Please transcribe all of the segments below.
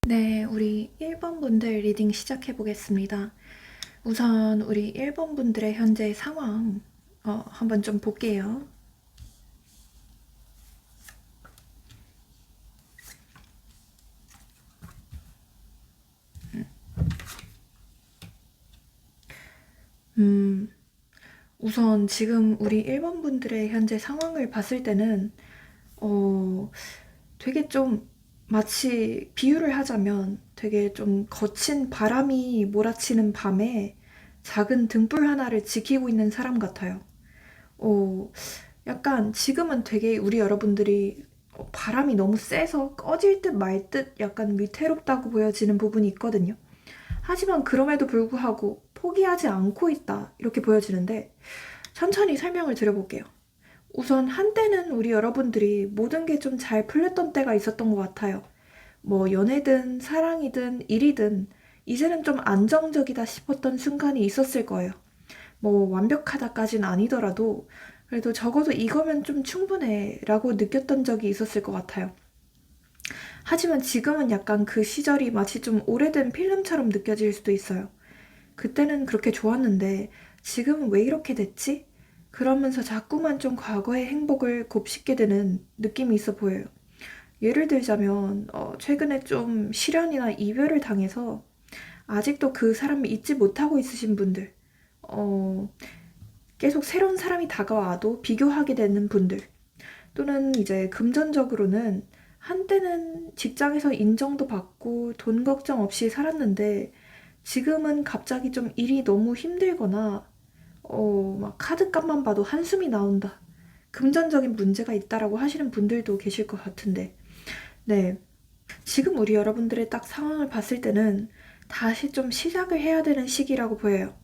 네, 우리 1번 분들 리딩 시작해 보겠습니다. 우선 우리 1번 분들의 현재 상황 한번 좀 볼게요. 우선 지금 우리 1번 분들의 현재 상황을 봤을 때는 되게 좀 마치 비유를 하자면 되게 좀 거친 바람이 몰아치는 밤에 작은 등불 하나를 지키고 있는 사람 같아요. 어, 약간 지금은 되게 우리 여러분들이 바람이 너무 세서 꺼질 듯 말 듯 약간 위태롭다고 보여지는 부분이 있거든요. 하지만 그럼에도 불구하고 포기하지 않고 있다 이렇게 보여지는데 천천히 설명을 드려볼게요. 우선 한때는 우리 여러분들이 모든 게 좀 잘 풀렸던 때가 있었던 것 같아요. 뭐 연애든 사랑이든 일이든 이제는 좀 안정적이다 싶었던 순간이 있었을 거예요. 뭐 완벽하다까진 아니더라도 그래도 적어도 이거면 좀 충분해 라고 느꼈던 적이 있었을 것 같아요. 하지만 지금은 약간 그 시절이 마치 좀 오래된 필름처럼 느껴질 수도 있어요. 그때는 그렇게 좋았는데 지금은 왜 이렇게 됐지? 그러면서 자꾸만 좀 과거의 행복을 곱씹게 되는 느낌이 있어 보여요. 예를 들자면 최근에 좀 실연이나 이별을 당해서 아직도 그 사람을 잊지 못하고 있으신 분들, 어, 계속 새로운 사람이 다가와도 비교하게 되는 분들, 또는 이제 금전적으로는 한때는 직장에서 인정도 받고 돈 걱정 없이 살았는데 지금은 갑자기 좀 일이 너무 힘들거나 막 카드값만 봐도 한숨이 나온다. 금전적인 문제가 있다라고 하시는 분들도 계실 것 같은데, 네. 지금 우리 여러분들의 딱 상황을 봤을 때는 다시 좀 시작을 해야 되는 시기라고 보여요.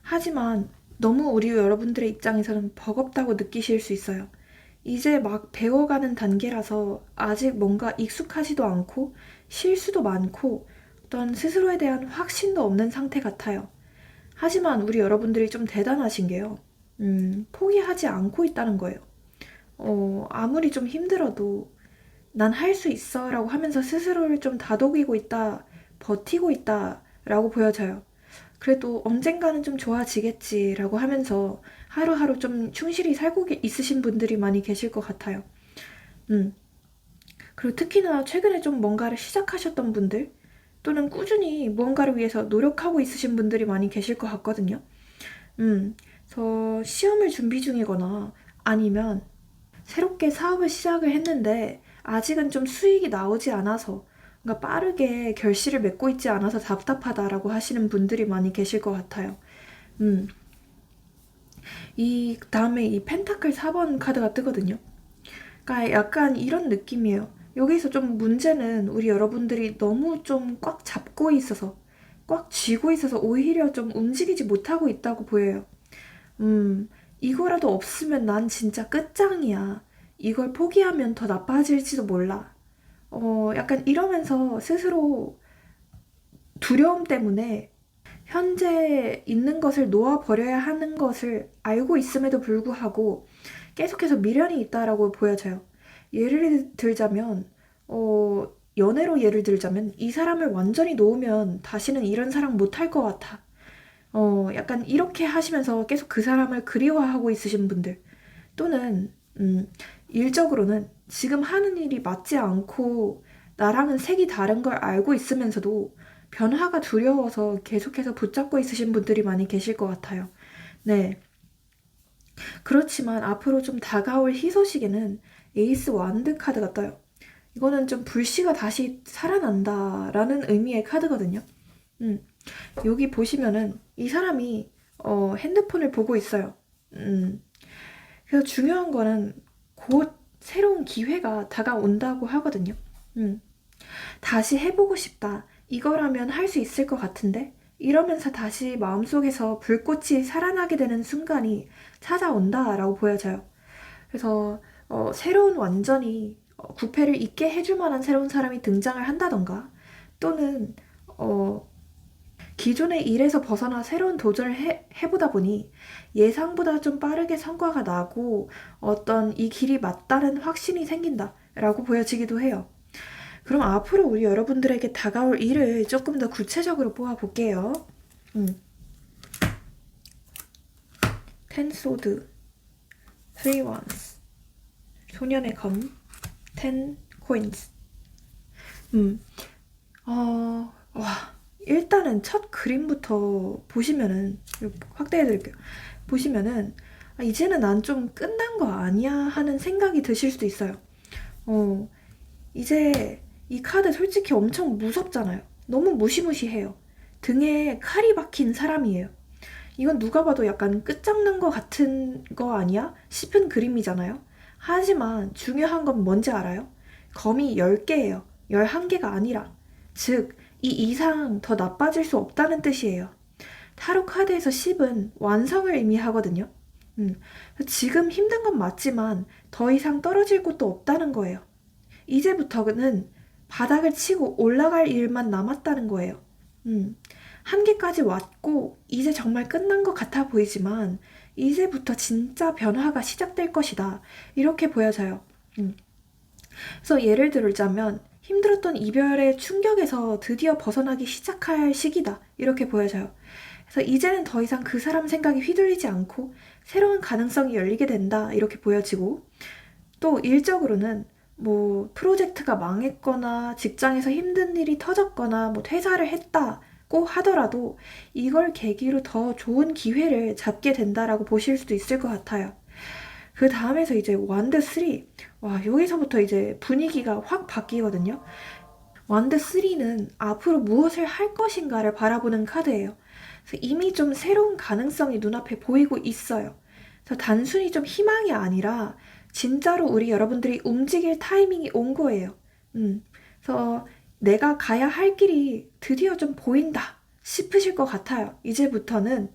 하지만 너무 우리 여러분들의 입장에서는 버겁다고 느끼실 수 있어요. 이제 막 배워가는 단계라서 아직 뭔가 익숙하지도 않고 실수도 많고 어떤 스스로에 대한 확신도 없는 상태 같아요. 하지만 우리 여러분들이 좀 대단하신 게요. 포기하지 않고 있다는 거예요. 아무리 좀 힘들어도 난 할 수 있어 라고 하면서 스스로를 좀 다독이고 있다, 버티고 있다 라고 보여져요. 그래도 언젠가는 좀 좋아지겠지라고 하면서 하루하루 좀 충실히 살고 있으신 분들이 많이 계실 것 같아요. 음. 그리고 특히나 최근에 좀 뭔가를 시작하셨던 분들 또는 꾸준히 무언가를 위해서 노력하고 있으신 분들이 많이 계실 것 같거든요. 그래서 시험을 준비 중이거나 아니면 새롭게 사업을 시작을 했는데 아직은 좀 수익이 나오지 않아서 그러니까 빠르게 결실을 맺고 있지 않아서 답답하다라고 하시는 분들이 많이 계실 것 같아요. 음, 이 다음에 이 펜타클 4번 카드가 뜨거든요. 그러니까 약간 이런 느낌이에요. 여기서 좀 문제는 우리 여러분들이 너무 좀 꽉 잡고 있어서 꽉 쥐고 있어서 오히려 좀 움직이지 못하고 있다고 보여요. 이거라도 없으면 난 진짜 끝장이야. 이걸 포기하면 더 나빠질지도 몰라. 약간 이러면서 스스로 두려움 때문에 현재 있는 것을 놓아버려야 하는 것을 알고 있음에도 불구하고 계속해서 미련이 있다라고 보여져요. 예를 들자면, 연애로 예를 들자면, 이 사람을 완전히 놓으면 다시는 이런 사랑 못할 것 같아. 약간 이렇게 하시면서 계속 그 사람을 그리워하고 있으신 분들. 또는, 일적으로는 지금 하는 일이 맞지 않고 나랑은 색이 다른 걸 알고 있으면서도 변화가 두려워서 계속해서 붙잡고 있으신 분들이 많이 계실 것 같아요. 네. 그렇지만 앞으로 좀 다가올 희소식에는 에이스 완드 카드가 떠요. 이거는 좀 불씨가 다시 살아난다라는 의미의 카드거든요. 음, 여기 보시면은 이 사람이 핸드폰을 보고 있어요. 음, 그래서 중요한 거는 곧 새로운 기회가 다가온다고 하거든요. 음, 다시 해보고 싶다. 이거라면 할 수 있을 것 같은데? 이러면서 다시 마음속에서 불꽃이 살아나게 되는 순간이 찾아온다라고 보여져요. 그래서 새로운 완전히 구패를 잊게 해줄 만한 새로운 사람이 등장을 한다던가 또는 어, 기존의 일에서 벗어나 새로운 도전을 해보다 보니 예상보다 좀 빠르게 성과가 나고 어떤 이 길이 맞다는 확신이 생긴다라고 보여지기도 해요. 그럼 앞으로 우리 여러분들에게 다가올 일을 조금 더 구체적으로 뽑아볼게요. Ten sword, three wands, 소년의 검, ten coins. 일단은 첫 그림부터 보시면은, 확대해드릴게요. 보시면은, 이제는 난 좀 끝난 거 아니야? 하는 생각이 드실 수도 있어요. 이제 이 카드 솔직히 엄청 무섭잖아요. 너무 무시무시해요. 등에 칼이 박힌 사람이에요. 이건 누가 봐도 약간 끝장난 거 같은 거 아니야? 싶은 그림이잖아요. 하지만 중요한 건 뭔지 알아요? 검이 10개예요. 11개가 아니라. 즉, 이 이상 더 나빠질 수 없다는 뜻이에요. 타로 카드에서 10은 완성을 의미하거든요. 지금 힘든 건 맞지만 더 이상 떨어질 곳도 없다는 거예요. 이제부터는 바닥을 치고 올라갈 일만 남았다는 거예요. 한계까지 왔고 이제 정말 끝난 것 같아 보이지만 이제부터 진짜 변화가 시작될 것이다. 이렇게 보여져요. 그래서 예를 들자면 힘들었던 이별의 충격에서 드디어 벗어나기 시작할 시기다. 이렇게 보여져요. 그래서 이제는 더 이상 그 사람 생각이 휘둘리지 않고 새로운 가능성이 열리게 된다. 이렇게 보여지고 또 일적으로는 뭐 프로젝트가 망했거나 직장에서 힘든 일이 터졌거나 뭐 퇴사를 했다고 하더라도 이걸 계기로 더 좋은 기회를 잡게 된다라고 보실 수도 있을 것 같아요. 그 다음에서 이제 완드 3. 와, 여기서부터 이제 분위기가 확 바뀌거든요. 완드 3는 앞으로 무엇을 할 것인가를 바라보는 카드예요. 그래서 이미 좀 새로운 가능성이 눈앞에 보이고 있어요. 그래서 단순히 좀 희망이 아니라 진짜로 우리 여러분들이 움직일 타이밍이 온 거예요. 그래서 내가 가야 할 길이 드디어 좀 보인다 싶으실 것 같아요. 이제부터는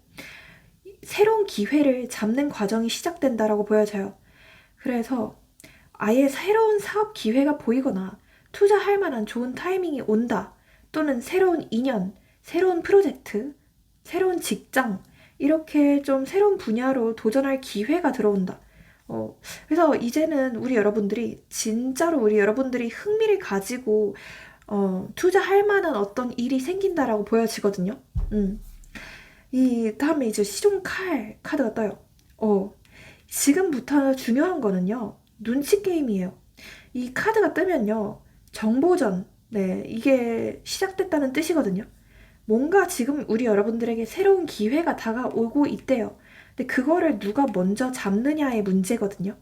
새로운 기회를 잡는 과정이 시작된다라고 보여져요. 그래서 아예 새로운 사업 기회가 보이거나 투자할 만한 좋은 타이밍이 온다. 또는 새로운 인연, 새로운 프로젝트, 새로운 직장, 이렇게 좀 새로운 분야로 도전할 기회가 들어온다. 그래서 이제는 우리 여러분들이 진짜로 우리 여러분들이 흥미를 가지고 투자할 만한 어떤 일이 생긴다라고 보여지거든요. 이 다음에 이제 시종칼 카드가 떠요. 지금부터 중요한 거는요. 눈치 게임이에요. 이 카드가 뜨면요. 정보전, 네, 이게 시작됐다는 뜻이거든요. 뭔가 지금 우리 여러분들에게 새로운 기회가 다가오고 있대요. 근데 그거를 누가 먼저 잡느냐의 문제거든요.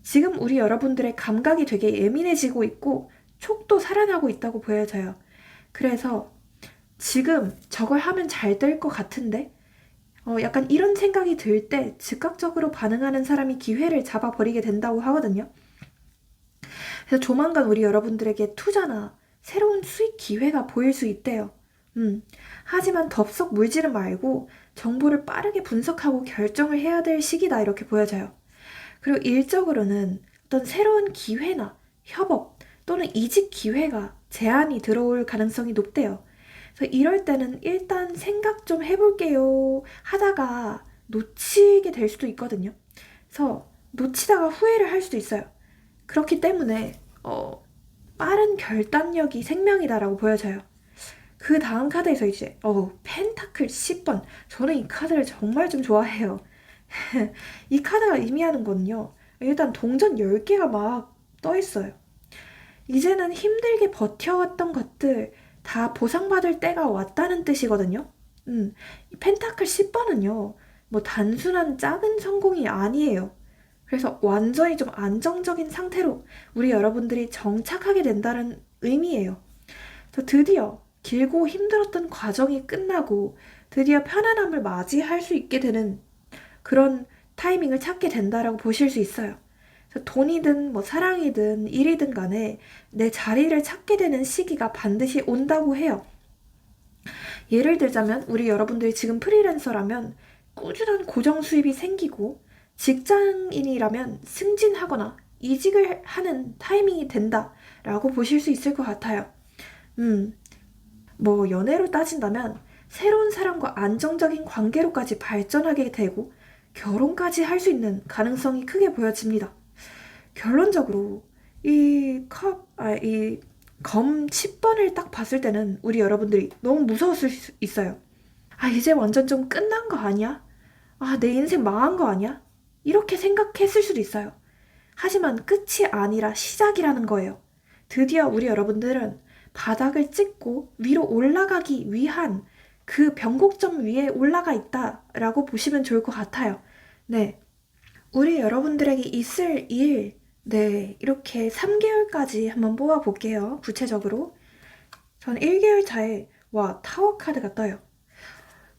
지금 우리 여러분들의 감각이 되게 예민해지고 있고 촉도 살아나고 있다고 보여져요. 그래서 지금 저걸 하면 잘 될 것 같은데 약간 이런 생각이 들 때 즉각적으로 반응하는 사람이 기회를 잡아버리게 된다고 하거든요. 그래서 조만간 우리 여러분들에게 투자나 새로운 수익 기회가 보일 수 있대요. 하지만 덥석 물지는 말고 정보를 빠르게 분석하고 결정을 해야 될 시기다 이렇게 보여져요. 그리고 일적으로는 어떤 새로운 기회나 협업 또는 이직 기회가 제안이 들어올 가능성이 높대요. 그래서 이럴 때는 일단 생각 좀 해볼게요 하다가 놓치게 될 수도 있거든요. 그래서 놓치다가 후회를 할 수도 있어요. 그렇기 때문에 빠른 결단력이 생명이다라고 보여져요. 그 다음 카드에서 이제 펜타클 10번. 저는 이 카드를 정말 좀 좋아해요. 이 카드가 의미하는 건요. 일단 동전 10개가 막 떠있어요. 이제는 힘들게 버텨왔던 것들 다 보상받을 때가 왔다는 뜻이거든요. 이 펜타클 10번은요. 뭐 단순한 작은 성공이 아니에요. 그래서 완전히 좀 안정적인 상태로 우리 여러분들이 정착하게 된다는 의미예요. 그래서 드디어 길고 힘들었던 과정이 끝나고 드디어 편안함을 맞이할 수 있게 되는 그런 타이밍을 찾게 된다라고 보실 수 있어요. 그래서 돈이든 뭐 사랑이든 일이든 간에 내 자리를 찾게 되는 시기가 반드시 온다고 해요. 예를 들자면 우리 여러분들이 지금 프리랜서라면 꾸준한 고정 수입이 생기고 직장인이라면 승진하거나 이직을 하는 타이밍이 된다라고 보실 수 있을 것 같아요. 뭐 연애로 따진다면 새로운 사람과 안정적인 관계로까지 발전하게 되고 결혼까지 할 수 있는 가능성이 크게 보여집니다. 결론적으로 이 검 10번을 딱 봤을 때는 우리 여러분들이 너무 무서웠을 수 있어요. 아, 이제 완전 좀 끝난 거 아니야? 아, 내 인생 망한 거 아니야? 이렇게 생각했을 수도 있어요. 하지만 끝이 아니라 시작이라는 거예요. 드디어 우리 여러분들은 바닥을 찍고 위로 올라가기 위한 그 변곡점 위에 올라가 있다라고 보시면 좋을 것 같아요. 네. 우리 여러분들에게 있을 일, 네. 이렇게 3개월까지 한번 뽑아볼게요. 구체적으로. 전 1개월 차에, 와, 타워 카드가 떠요.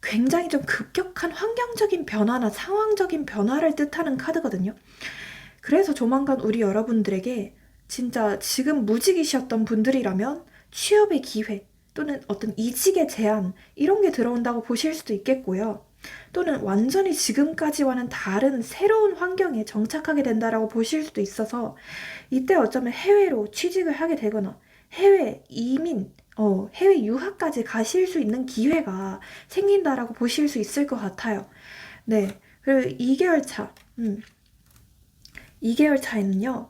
굉장히 좀 급격한 환경적인 변화나 상황적인 변화를 뜻하는 카드거든요. 그래서 조만간 우리 여러분들에게 진짜 지금 무직이셨던 분들이라면 취업의 기회 또는 어떤 이직의 제안 이런 게 들어온다고 보실 수도 있겠고요. 또는 완전히 지금까지와는 다른 새로운 환경에 정착하게 된다라고 보실 수도 있어서 이때 어쩌면 해외로 취직을 하게 되거나 해외 이민, 해외 유학까지 가실 수 있는 기회가 생긴다라고 보실 수 있을 것 같아요. 네. 그리고 2개월 차. 2개월 차에는요,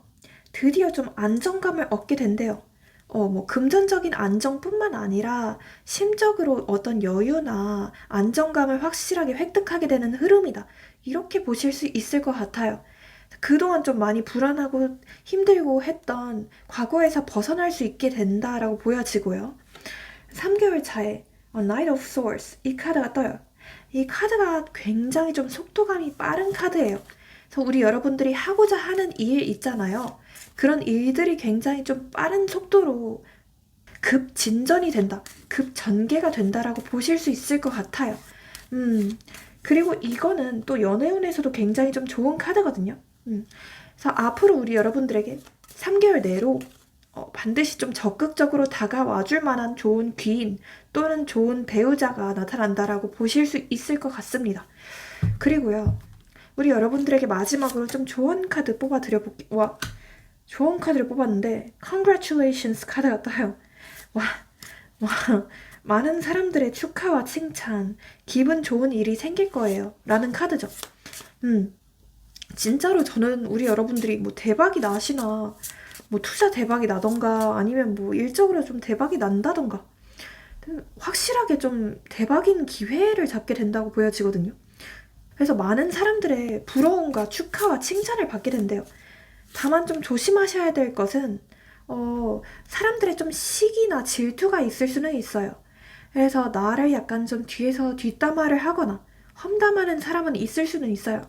드디어 좀 안정감을 얻게 된대요. 뭐, 금전적인 안정뿐만 아니라, 심적으로 어떤 여유나 안정감을 확실하게 획득하게 되는 흐름이다. 이렇게 보실 수 있을 것 같아요. 그동안 좀 많이 불안하고 힘들고 했던 과거에서 벗어날 수 있게 된다라고 보여지고요. 3개월 차에 Knight of Swords 이 카드가 떠요. 이 카드가 굉장히 좀 속도감이 빠른 카드예요. 그래서 우리 여러분들이 하고자 하는 일 있잖아요. 그런 일들이 굉장히 좀 빠른 속도로 급 진전이 된다, 급 전개가 된다라고 보실 수 있을 것 같아요. 그리고 이거는 또 연애운에서도 굉장히 좀 좋은 카드거든요. 그래서 앞으로 우리 여러분들에게 3개월 내로 반드시 좀 적극적으로 다가와 줄 만한 좋은 귀인 또는 좋은 배우자가 나타난다라고 보실 수 있을 것 같습니다. 그리고요, 우리 여러분들에게 마지막으로 좀 좋은 카드 뽑아드려볼게요. 와, 좋은 카드를 뽑았는데 Congratulations 카드가 떠요. 와, 와, 많은 사람들의 축하와 칭찬, 기분 좋은 일이 생길 거예요. 라는 카드죠. 진짜로 저는 우리 여러분들이 뭐 대박이 나시나, 뭐 투자 대박이 나던가, 아니면 뭐 일적으로 좀 대박이 난다던가, 확실하게 좀 대박인 기회를 잡게 된다고 보여지거든요. 그래서 많은 사람들의 부러움과 축하와 칭찬을 받게 된대요. 다만 좀 조심하셔야 될 것은 사람들의 좀 시기나 질투가 있을 수는 있어요. 그래서 나를 약간 좀 뒤에서 뒷담화를 하거나 험담하는 사람은 있을 수는 있어요.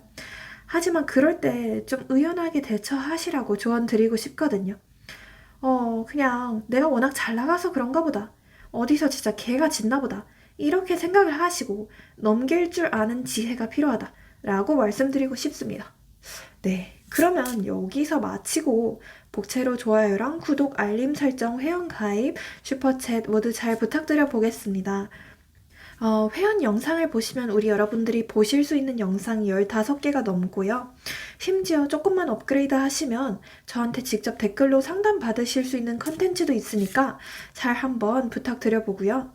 하지만 그럴 때 좀 의연하게 대처하시라고 조언 드리고 싶거든요. 그냥 내가 워낙 잘 나가서 그런가 보다. 어디서 진짜 개가 짖나 보다. 이렇게 생각을 하시고 넘길 줄 아는 지혜가 필요하다. 라고 말씀드리고 싶습니다. 네. 그러면 여기서 마치고 복채로 좋아요랑 구독, 알림 설정, 회원 가입, 슈퍼챗 모두 잘 부탁드려 보겠습니다. 회원 영상을 보시면 우리 여러분들이 보실 수 있는 영상이 15개가 넘고요. 심지어 조금만 업그레이드 하시면 저한테 직접 댓글로 상담 받으실 수 있는 컨텐츠도 있으니까 잘 한번 부탁드려 보고요.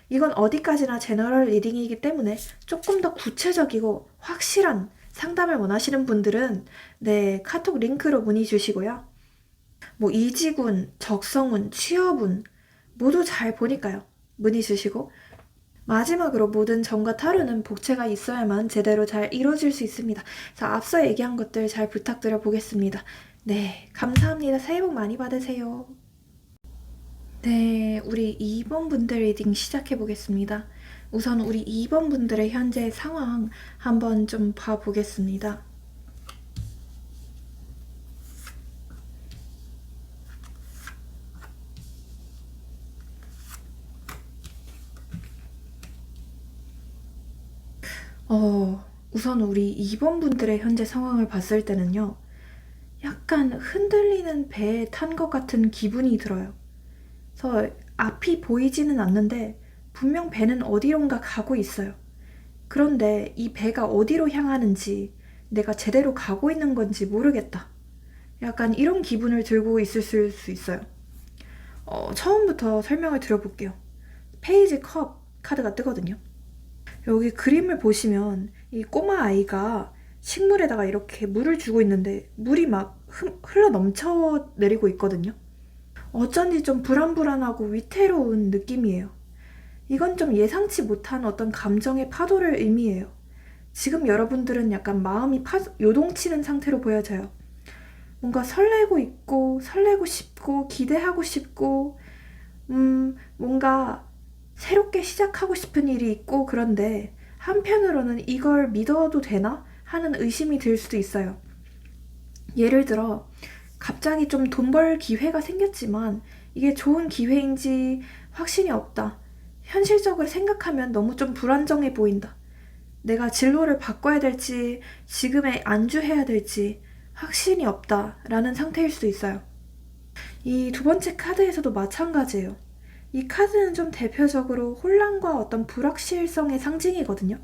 이건 어디까지나 제너럴 리딩이기 때문에 조금 더 구체적이고 확실한 상담을 원하시는 분들은 네, 카톡 링크로 문의 주시고요. 뭐 이직운, 적성운, 취업운 모두 잘 보니까요. 문의 주시고 마지막으로 모든 점과 타로는 복채가 있어야만 제대로 잘 이루어질 수 있습니다. 자, 앞서 얘기한 것들 잘 부탁드려 보겠습니다. 네, 감사합니다. 새해 복 많이 받으세요. 네, 우리 2번 분들 리딩 시작해 보겠습니다. 우선 우리 2번 분들의 현재 상황 한번 좀 봐보겠습니다. 우선 우리 2번 분들의 현재 상황을 봤을 때는요. 약간 흔들리는 배에 탄 것 같은 기분이 들어요. 그래서 앞이 보이지는 않는데 분명 배는 어디론가 가고 있어요. 그런데 이 배가 어디로 향하는지 내가 제대로 가고 있는 건지 모르겠다. 약간 이런 기분을 들고 있을 수 있어요. 처음부터 설명을 드려볼게요. 페이지 컵 카드가 뜨거든요. 여기 그림을 보시면 이 꼬마 아이가 식물에다가 이렇게 물을 주고 있는데 물이 막 흘러 넘쳐 내리고 있거든요. 어쩐지 좀 불안불안하고 위태로운 느낌이에요. 이건 좀 예상치 못한 어떤 감정의 파도를 의미해요. 지금 여러분들은 약간 마음이 요동치는 상태로 보여져요. 뭔가 설레고 있고, 설레고 싶고, 기대하고 싶고, 뭔가 새롭게 시작하고 싶은 일이 있고, 그런데 한편으로는 이걸 믿어도 되나? 하는 의심이 들 수도 있어요. 예를 들어, 갑자기 좀 돈 벌 기회가 생겼지만, 이게 좋은 기회인지 확신이 없다. 현실적으로 생각하면 너무 좀 불안정해 보인다. 내가 진로를 바꿔야 될지, 지금에 안주해야 될지, 확신이 없다라는 상태일 수도 있어요. 이 두 번째 카드에서도 마찬가지예요. 이 카드는 좀 대표적으로 혼란과 어떤 불확실성의 상징이거든요.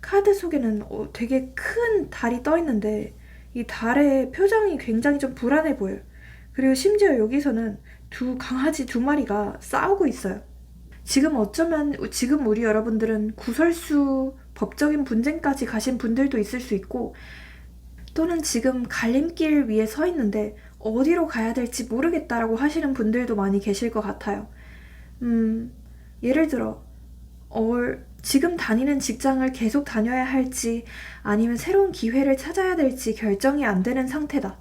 카드 속에는 되게 큰 달이 떠 있는데 이 달의 표정이 굉장히 좀 불안해 보여요. 그리고 심지어 여기서는 강아지 두 마리가 싸우고 있어요. 지금 어쩌면 지금 우리 여러분들은 구설수, 법적인 분쟁까지 가신 분들도 있을 수 있고, 또는 지금 갈림길 위에 서 있는데 어디로 가야 될지 모르겠다라고 하시는 분들도 많이 계실 것 같아요. 예를 들어 지금 다니는 직장을 계속 다녀야 할지 아니면 새로운 기회를 찾아야 될지 결정이 안 되는 상태다.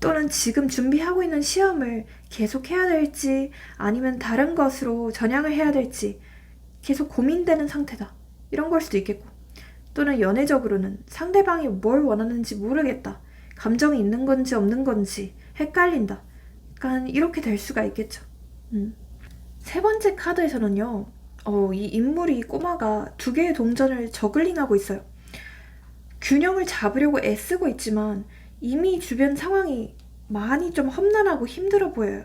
또는 지금 준비하고 있는 시험을 계속 해야 될지 아니면 다른 것으로 전향을 해야 될지 계속 고민되는 상태다. 이런 걸 수도 있겠고, 또는 연애적으로는 상대방이 뭘 원하는지 모르겠다. 감정이 있는 건지 없는 건지 헷갈린다. 약간 이렇게 될 수가 있겠죠. 세 번째 카드에서는요, 이 인물이 꼬마가 두 개의 동전을 저글링하고 있어요. 균형을 잡으려고 애쓰고 있지만 이미 주변 상황이 많이 좀 험난하고 힘들어 보여요.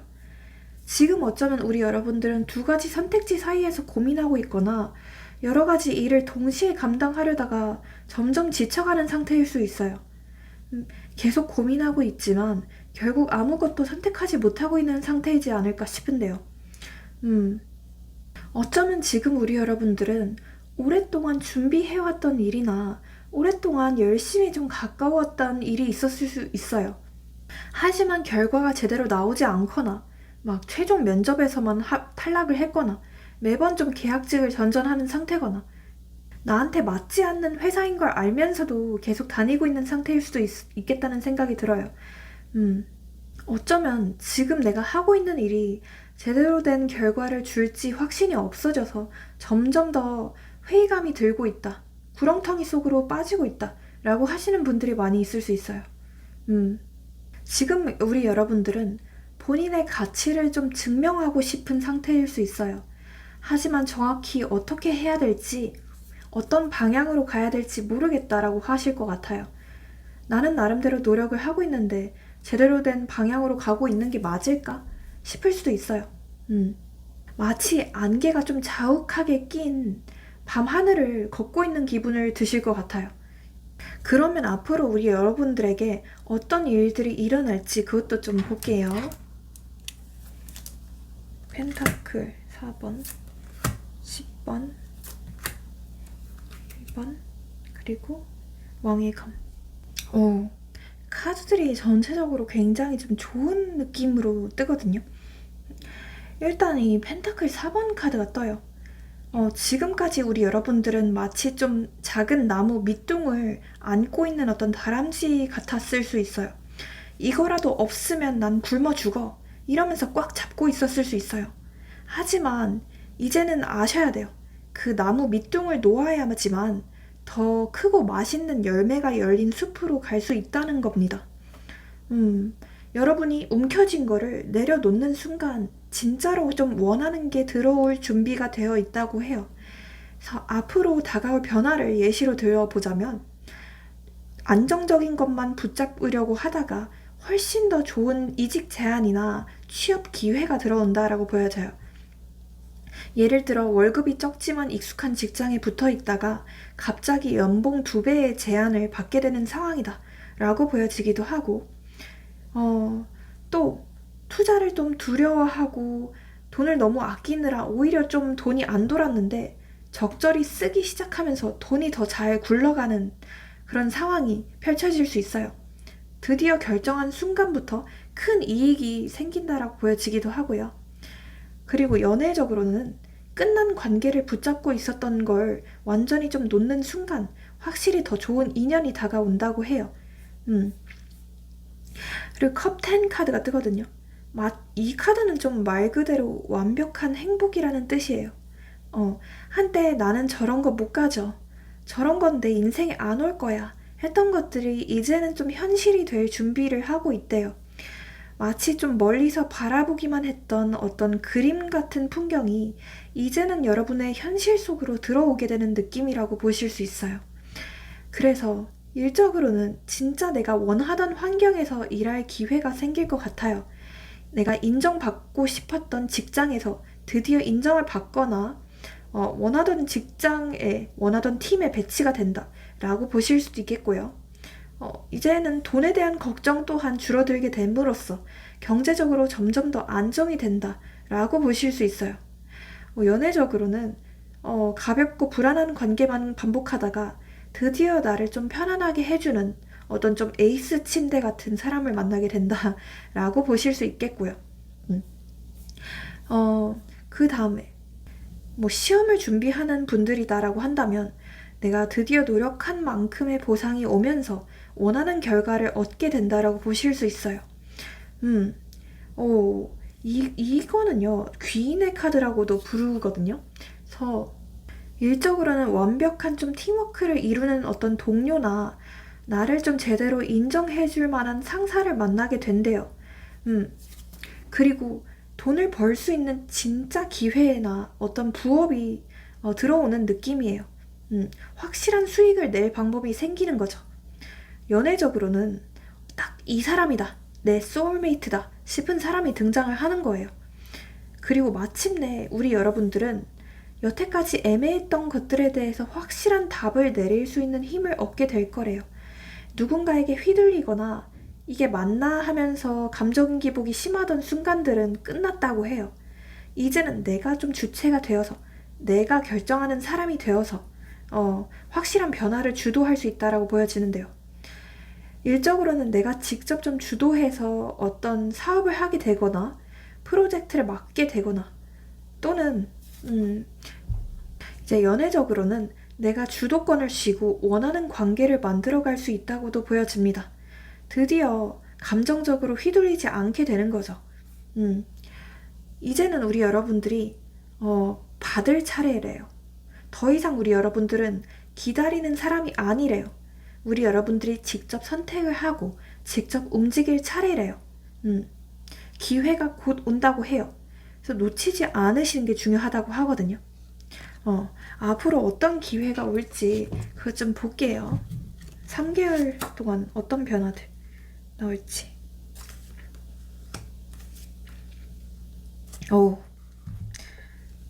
지금 어쩌면 우리 여러분들은 두 가지 선택지 사이에서 고민하고 있거나 여러 가지 일을 동시에 감당하려다가 점점 지쳐가는 상태일 수 있어요. 계속 고민하고 있지만 결국 아무것도 선택하지 못하고 있는 상태이지 않을까 싶은데요. 어쩌면 지금 우리 여러분들은 오랫동안 준비해왔던 일이나 오랫동안 열심히 좀 가까웠던 일이 있었을 수 있어요. 하지만 결과가 제대로 나오지 않거나 막 최종 면접에서만 탈락을 했거나 매번 좀 계약직을 전전하는 상태거나 나한테 맞지 않는 회사인 걸 알면서도 계속 다니고 있는 상태일 수도 있겠다는 생각이 들어요. 어쩌면 지금 내가 하고 있는 일이 제대로 된 결과를 줄지 확신이 없어져서 점점 더 회의감이 들고 있다. 구렁텅이 속으로 빠지고 있다. 라고 하시는 분들이 많이 있을 수 있어요. 지금 우리 여러분들은 본인의 가치를 좀 증명하고 싶은 상태일 수 있어요. 하지만 정확히 어떻게 해야 될지, 어떤 방향으로 가야 될지 모르겠다라고 하실 것 같아요. 나는 나름대로 노력을 하고 있는데 제대로 된 방향으로 가고 있는 게 맞을까 싶을 수도 있어요. 마치 안개가 좀 자욱하게 낀 밤하늘을 걷고 있는 기분을 드실 것 같아요. 그러면 앞으로 우리 여러분들에게 어떤 일들이 일어날지 그것도 좀 볼게요. 펜타클 4번, 10번, 1번, 그리고 왕의 검. 카드들이 전체적으로 굉장히 좀 좋은 느낌으로 뜨거든요. 일단 이 펜타클 4번 카드가 떠요. 지금까지 우리 여러분들은 마치 좀 작은 나무 밑둥을 안고 있는 어떤 다람쥐 같았을 수 있어요. 이거라도 없으면 난 굶어 죽어. 이러면서 꽉 잡고 있었을 수 있어요. 하지만 이제는 아셔야 돼요. 그 나무 밑둥을 놓아야지만 더 크고 맛있는 열매가 열린 숲으로 갈 수 있다는 겁니다. 여러분이 움켜쥔 거를 내려놓는 순간 진짜로 좀 원하는 게 들어올 준비가 되어 있다고 해요. 그래서 앞으로 다가올 변화를 예시로 들어보자면 안정적인 것만 붙잡으려고 하다가 훨씬 더 좋은 이직 제안이나 취업 기회가 들어온다라고 보여져요. 예를 들어 월급이 적지만 익숙한 직장에 붙어 있다가 갑자기 연봉 2배의 제안을 받게 되는 상황이다 라고 보여지기도 하고, 또 투자를 좀 두려워하고 돈을 너무 아끼느라 오히려 좀 돈이 안 돌았는데 적절히 쓰기 시작하면서 돈이 더 잘 굴러가는 그런 상황이 펼쳐질 수 있어요. 드디어 결정한 순간부터 큰 이익이 생긴다라고 보여지기도 하고요. 그리고 연애적으로는 끝난 관계를 붙잡고 있었던 걸 완전히 좀 놓는 순간 확실히 더 좋은 인연이 다가온다고 해요. 음. 그리고 컵 10 카드가 뜨거든요. 이 카드는 좀 말 그대로 완벽한 행복이라는 뜻이에요. 한때 나는 저런 거 못 가져. 저런 건 내 인생에 안 올 거야. 했던 것들이 이제는 좀 현실이 될 준비를 하고 있대요. 마치 좀 멀리서 바라보기만 했던 어떤 그림 같은 풍경이 이제는 여러분의 현실 속으로 들어오게 되는 느낌이라고 보실 수 있어요. 그래서 일적으로는 진짜 내가 원하던 환경에서 일할 기회가 생길 것 같아요. 내가 인정받고 싶었던 직장에서 드디어 인정을 받거나 원하던 직장에 원하던 팀에 배치가 된다 라고 보실 수도 있겠고요. 이제는 돈에 대한 걱정 또한 줄어들게 됨으로써 경제적으로 점점 더 안정이 된다 라고 보실 수 있어요. 연애적으로는 가볍고 불안한 관계만 반복하다가 드디어 나를 좀 편안하게 해주는 어떤 좀 에이스 침대 같은 사람을 만나게 된다라고 보실 수 있겠고요. 그 다음에 뭐 시험을 준비하는 분들이다라고 한다면 내가 드디어 노력한 만큼의 보상이 오면서 원하는 결과를 얻게 된다라고 보실 수 있어요. 이거는요, 귀인의 카드라고도 부르거든요. 그래서 일적으로는 완벽한 좀 팀워크를 이루는 어떤 동료나 나를 좀 제대로 인정해줄 만한 상사를 만나게 된대요. 그리고 돈을 벌 수 있는 진짜 기회나 어떤 부업이 들어오는 느낌이에요. 확실한 수익을 낼 방법이 생기는 거죠. 연애적으로는 딱 이 사람이다, 내 소울메이트다 싶은 사람이 등장을 하는 거예요. 그리고 마침내 우리 여러분들은 여태까지 애매했던 것들에 대해서 확실한 답을 내릴 수 있는 힘을 얻게 될 거래요. 누군가에게 휘둘리거나 이게 맞나 하면서 감정 기복이 심하던 순간들은 끝났다고 해요. 이제는 내가 좀 주체가 되어서, 내가 결정하는 사람이 되어서 확실한 변화를 주도할 수 있다라고 보여지는데요. 일적으로는 내가 직접 좀 주도해서 어떤 사업을 하게 되거나 프로젝트를 맡게 되거나 또는 이제 연애적으로는 내가 주도권을 쥐고 원하는 관계를 만들어갈 수 있다고도 보여집니다. 드디어 감정적으로 휘둘리지 않게 되는 거죠. 이제는 우리 여러분들이 받을 차례래요. 더 이상 우리 여러분들은 기다리는 사람이 아니래요. 우리 여러분들이 직접 선택을 하고 직접 움직일 차례래요. 기회가 곧 온다고 해요. 그래서 놓치지 않으시는 게 중요하다고 하거든요. 앞으로 어떤 기회가 올지 그거 좀 볼게요. 3개월 동안 어떤 변화들 나올지.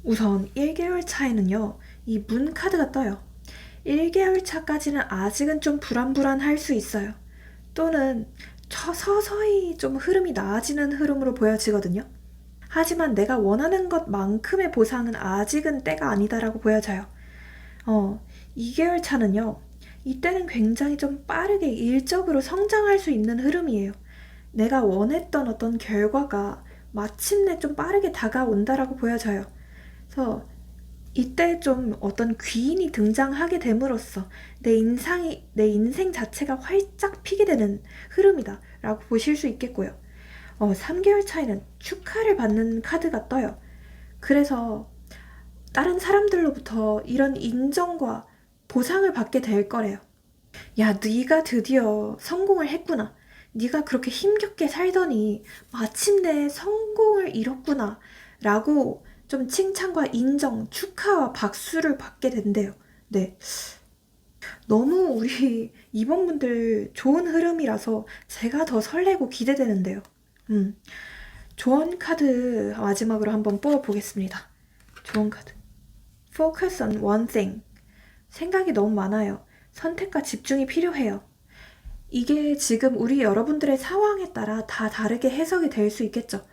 우선 1개월 차에는요, 이 문 카드가 떠요. 1개월 차까지는 아직은 좀 불안불안할 수 있어요. 또는 서서히 좀 흐름이 나아지는 흐름으로 보여지거든요. 하지만 내가 원하는 것만큼의 보상은 아직은 때가 아니다라고 보여져요. 2개월 차는요, 이때는 굉장히 좀 빠르게 일적으로 성장할 수 있는 흐름이에요. 내가 원했던 어떤 결과가 마침내 좀 빠르게 다가온다라고 보여져요. 그래서 이때 좀 어떤 귀인이 등장하게 됨으로써 내 인생 자체가 활짝 피게 되는 흐름이다 라고 보실 수 있겠고요. 3개월 차이는 축하를 받는 카드가 떠요. 그래서 다른 사람들로부터 이런 인정과 보상을 받게 될 거래요. 야, 네가 드디어 성공을 했구나. 네가 그렇게 힘겹게 살더니 마침내 성공을 이뤘구나 라고 좀 칭찬과 인정, 축하와 박수를 받게 된대요. 네. 너무 우리 이번분들 좋은 흐름이라서 제가 더 설레고 기대되는데요. 조언 카드 마지막으로 한번 뽑아보겠습니다. 조언 카드. Focus on one thing. 생각이 너무 많아요. 선택과 집중이 필요해요. 이게 지금 우리 여러분들의 상황에 따라 다 다르게 해석이 될 수 있겠죠.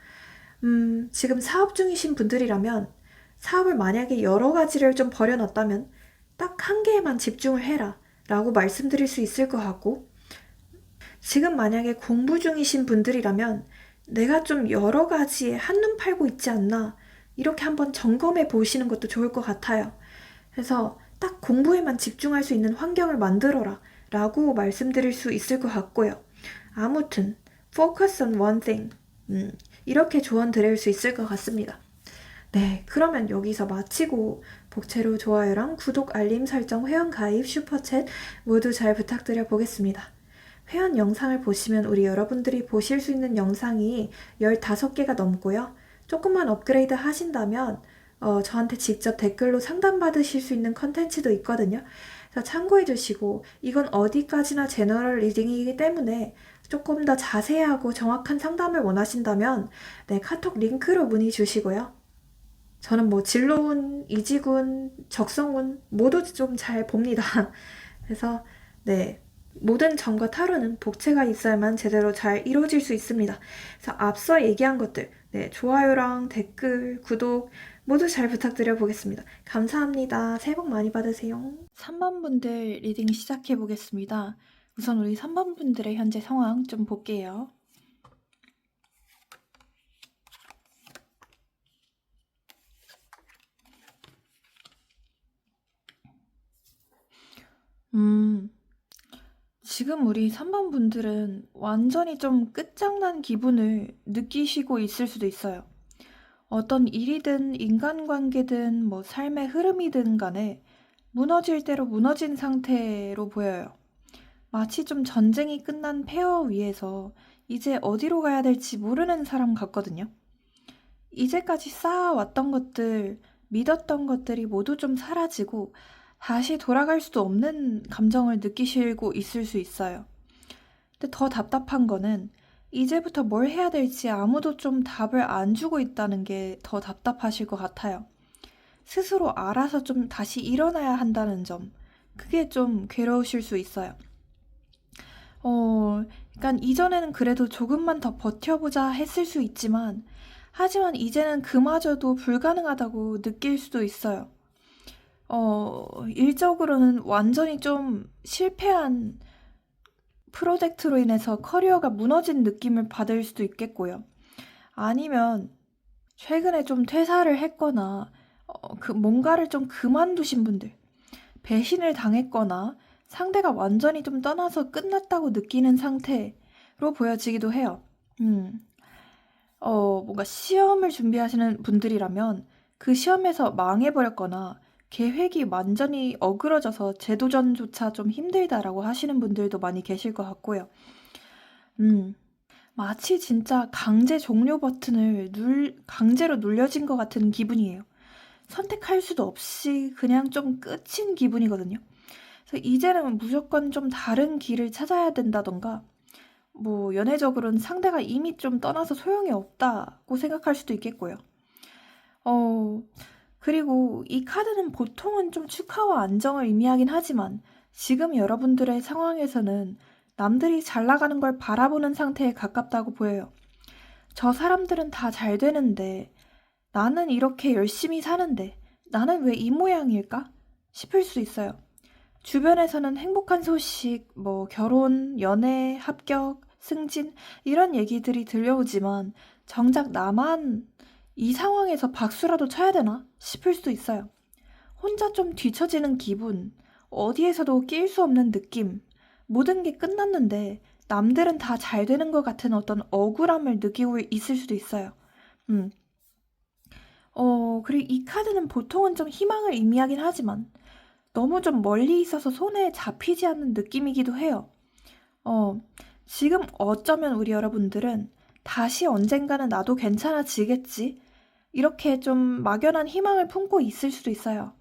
지금 사업 중이신 분들이라면 사업을 만약에 여러 가지를 좀 벌여놨다면 딱 한 개에만 집중을 해라 라고 말씀드릴 수 있을 것 같고, 지금 만약에 공부 중이신 분들이라면 내가 좀 여러 가지에 한눈 팔고 있지 않나 이렇게 한번 점검해 보시는 것도 좋을 것 같아요. 그래서 딱 공부에만 집중할 수 있는 환경을 만들어라 라고 말씀드릴 수 있을 것 같고요. 아무튼 focus on one thing, 이렇게 조언 드릴 수 있을 것 같습니다. 네, 그러면 여기서 마치고 복채로 좋아요랑 구독, 알림 설정, 회원 가입, 슈퍼챗 모두 잘 부탁드려 보겠습니다. 회원 영상을 보시면 우리 여러분들이 보실 수 있는 영상이 15개가 넘고요. 조금만 업그레이드 하신다면 저한테 직접 댓글로 상담받으실 수 있는 컨텐츠도 있거든요. 그래서 참고해 주시고, 이건 어디까지나 제너럴 리딩이기 때문에 조금 더 자세하고 정확한 상담을 원하신다면 네, 카톡 링크로 문의 주시고요. 저는 뭐 진로운, 이직운, 적성운 모두 좀 잘 봅니다. 그래서 네, 모든 점과 타로는 복채가 있어야만 제대로 잘 이루어질 수 있습니다. 그래서 앞서 얘기한 것들, 네, 좋아요랑 댓글, 구독 모두 잘 부탁드려 보겠습니다. 감사합니다. 새해 복 많이 받으세요. 3번 분들 리딩 시작해 보겠습니다. 우선 우리 3번 분들의 현재 상황 좀 볼게요. 지금 우리 3번 분들은 완전히 좀 끝장난 기분을 느끼시고 있을 수도 있어요. 어떤 일이든 인간관계든 뭐 삶의 흐름이든 간에 무너질 대로 무너진 상태로 보여요. 마치 좀 전쟁이 끝난 폐허 위에서 이제 어디로 가야 될지 모르는 사람 같거든요. 이제까지 쌓아왔던 것들, 믿었던 것들이 모두 좀 사라지고 다시 돌아갈 수도 없는 감정을 느끼시고 있을 수 있어요. 근데 더 답답한 거는 이제부터 뭘 해야 될지 아무도 좀 답을 안 주고 있다는 게 더 답답하실 것 같아요. 스스로 알아서 좀 다시 일어나야 한다는 점, 그게 좀 괴로우실 수 있어요. 그러니까 이전에는 그래도 조금만 더 버텨보자 했을 수 있지만, 하지만 이제는 그마저도 불가능하다고 느낄 수도 있어요. 일적으로는 완전히 좀 실패한 프로젝트로 인해서 커리어가 무너진 느낌을 받을 수도 있겠고요. 아니면 최근에 좀 퇴사를 했거나 뭔가를 좀 그만두신 분들, 배신을 당했거나 상대가 완전히 좀 떠나서 끝났다고 느끼는 상태로 보여지기도 해요. 뭔가 시험을 준비하시는 분들이라면 그 시험에서 망해버렸거나 계획이 완전히 어그러져서 재도전조차 좀 힘들다라고 하시는 분들도 많이 계실 것 같고요. 마치 진짜 강제 종료 버튼을 강제로 눌려진 것 같은 기분이에요. 선택할 수도 없이 그냥 좀 끝인 기분이거든요. 그래서 이제는 무조건 좀 다른 길을 찾아야 된다던가, 뭐 연애적으로는 상대가 이미 좀 떠나서 소용이 없다고 생각할 수도 있겠고요. 그리고 이 카드는 보통은 좀 축하와 안정을 의미하긴 하지만 지금 여러분들의 상황에서는 남들이 잘 나가는 걸 바라보는 상태에 가깝다고 보여요. 저 사람들은 다 잘 되는데 나는 이렇게 열심히 사는데 나는 왜 이 모양일까? 싶을 수 있어요. 주변에서는 행복한 소식, 뭐 결혼, 연애, 합격, 승진 이런 얘기들이 들려오지만 정작 나만 이 상황에서 박수라도 쳐야 되나 싶을 수도 있어요. 혼자 좀 뒤처지는 기분, 어디에서도 낄 수 없는 느낌, 모든 게 끝났는데 남들은 다 잘 되는 것 같은 어떤 억울함을 느끼고 있을 수도 있어요. 음. 그리고 이 카드는 보통은 좀 희망을 의미하긴 하지만 너무 좀 멀리 있어서 손에 잡히지 않는 느낌이기도 해요. 지금 어쩌면 우리 여러분들은 다시 언젠가는 나도 괜찮아지겠지? 이렇게 좀 막연한 희망을 품고 있을 수도 있어요.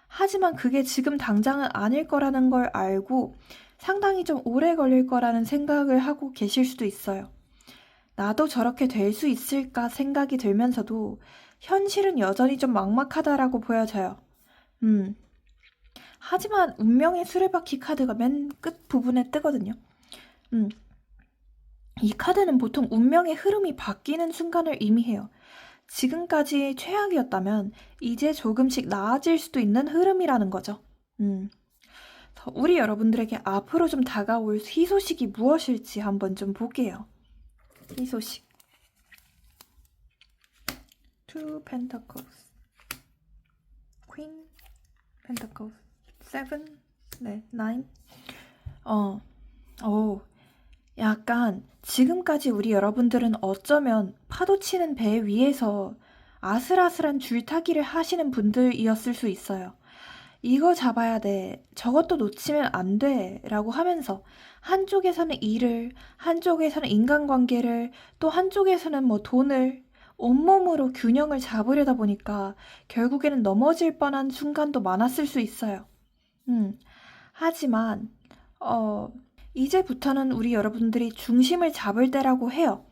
하지만 그게 지금 당장은 아닐 거라는 걸 알고 상당히 좀 오래 걸릴 거라는 생각을 하고 계실 수도 있어요. 나도 저렇게 될 수 있을까 생각이 들면서도 현실은 여전히 좀 막막하다라고 보여져요. 하지만 운명의 수레바퀴 카드가 맨 끝 부분에 뜨거든요. 이 카드는 보통 운명의 흐름이 바뀌는 순간을 의미해요. 지금까지 최악이었다면 이제 조금씩 나아질 수도 있는 흐름이라는 거죠. 우리 여러분들에게 앞으로 좀 다가올 희소식이 무엇일지 한번 좀 볼게요. 희소식. Two Pentacles, Queen Pentacles, Seven, 네, Nine. 약간 지금까지 우리 여러분들은 어쩌면 파도치는 배 위에서 아슬아슬한 줄타기를 하시는 분들이었을 수 있어요. 이거 잡아야 돼, 저것도 놓치면 안 돼 라고 하면서 한쪽에서는 일을, 한쪽에서는 인간관계를, 또 한쪽에서는 뭐 돈을 온몸으로 균형을 잡으려다 보니까 결국에는 넘어질 뻔한 순간도 많았을 수 있어요. 하지만 이제부터는 우리 여러분들이 중심을 잡을 때라고 해요.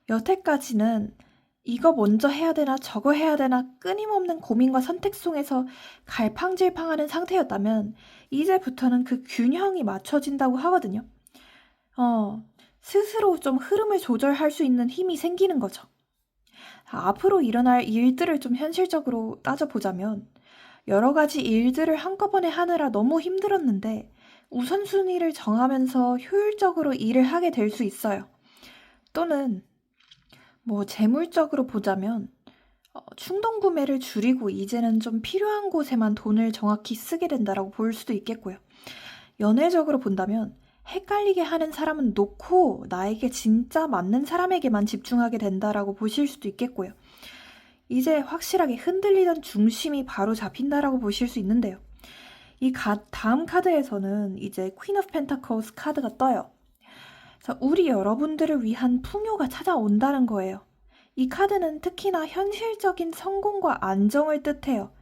여태까지는 이거 먼저 해야 되나 저거 해야 되나 끊임없는 고민과 선택 속에서 갈팡질팡하는 상태였다면 이제부터는 그 균형이 맞춰진다고 하거든요. 스스로 좀 흐름을 조절할 수 있는 힘이 생기는 거죠. 앞으로 일어날 일들을 좀 현실적으로 따져보자면 여러 가지 일들을 한꺼번에 하느라 너무 힘들었는데 우선순위를 정하면서 효율적으로 일을 하게 될 수 있어요. 또는 뭐 재물적으로 보자면 충동 구매를 줄이고 이제는 좀 필요한 곳에만 돈을 정확히 쓰게 된다라고 볼 수도 있겠고요. 연애적으로 본다면 헷갈리게 하는 사람은 놓고 나에게 진짜 맞는 사람에게만 집중하게 된다라고 보실 수도 있겠고요. 이제 확실하게 흔들리던 중심이 바로 잡힌다라고 보실 수 있는데요. 이 다음 카드에서는 이제 Queen of Pentacles 카드가 떠요. 자, 우리 여러분들을 위한 풍요가 찾아온다는 거예요. 이 카드는 특히나 현실적인 성공과 안정을 뜻해요.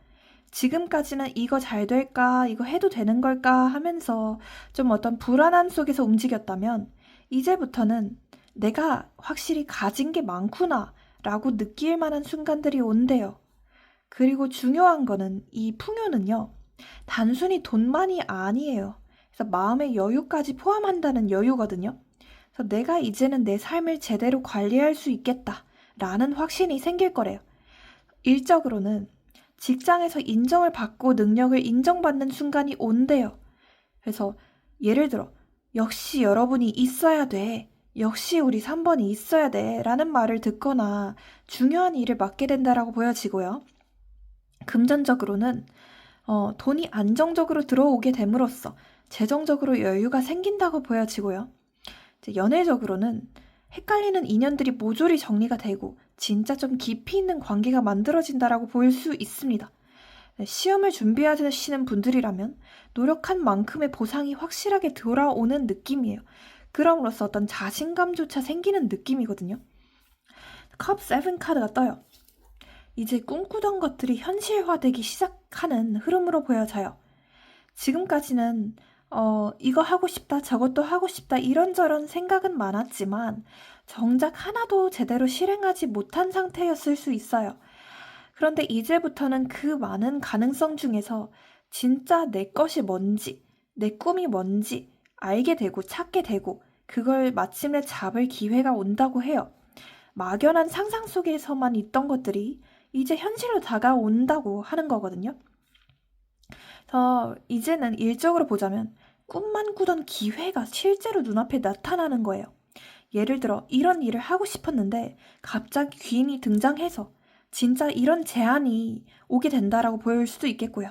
지금까지는 이거 잘 될까, 이거 해도 되는 걸까 하면서 좀 어떤 불안함 속에서 움직였다면 이제부터는 내가 확실히 가진 게 많구나 라고 느낄 만한 순간들이 온대요. 그리고 중요한 거는 이 풍요는요, 단순히 돈만이 아니에요. 그래서 마음의 여유까지 포함한다는 여유거든요. 그래서 내가 이제는 내 삶을 제대로 관리할 수 있겠다 라는 확신이 생길 거래요. 일적으로는 직장에서 인정을 받고 능력을 인정받는 순간이 온대요. 그래서 예를 들어 역시 여러분이 있어야 돼, 역시 우리 3번이 있어야 돼 라는 말을 듣거나 중요한 일을 맡게 된다라고 보여지고요. 금전적으로는 돈이 안정적으로 들어오게 됨으로써 재정적으로 여유가 생긴다고 보여지고요. 이제 연애적으로는 헷갈리는 인연들이 모조리 정리가 되고 진짜 좀 깊이 있는 관계가 만들어진다라고 볼 수 있습니다. 시험을 준비하시는 분들이라면 노력한 만큼의 보상이 확실하게 돌아오는 느낌이에요. 그럼으로써 어떤 자신감조차 생기는 느낌이거든요. 컵 7 카드가 떠요. 이제 꿈꾸던 것들이 현실화되기 시작하는 흐름으로 보여져요. 지금까지는 이거 하고 싶다, 저것도 하고 싶다 이런저런 생각은 많았지만 정작 하나도 제대로 실행하지 못한 상태였을 수 있어요. 그런데 이제부터는 그 많은 가능성 중에서 진짜 내 것이 뭔지, 내 꿈이 뭔지 알게 되고 찾게 되고 그걸 마침내 잡을 기회가 온다고 해요. 막연한 상상 속에서만 있던 것들이 이제 현실로 다가온다고 하는 거거든요. 이제는 일적으로 보자면 꿈만 꾸던 기회가 실제로 눈앞에 나타나는 거예요. 예를 들어 이런 일을 하고 싶었는데 갑자기 귀인이 등장해서 진짜 이런 제안이 오게 된다라고 보일 수도 있겠고요.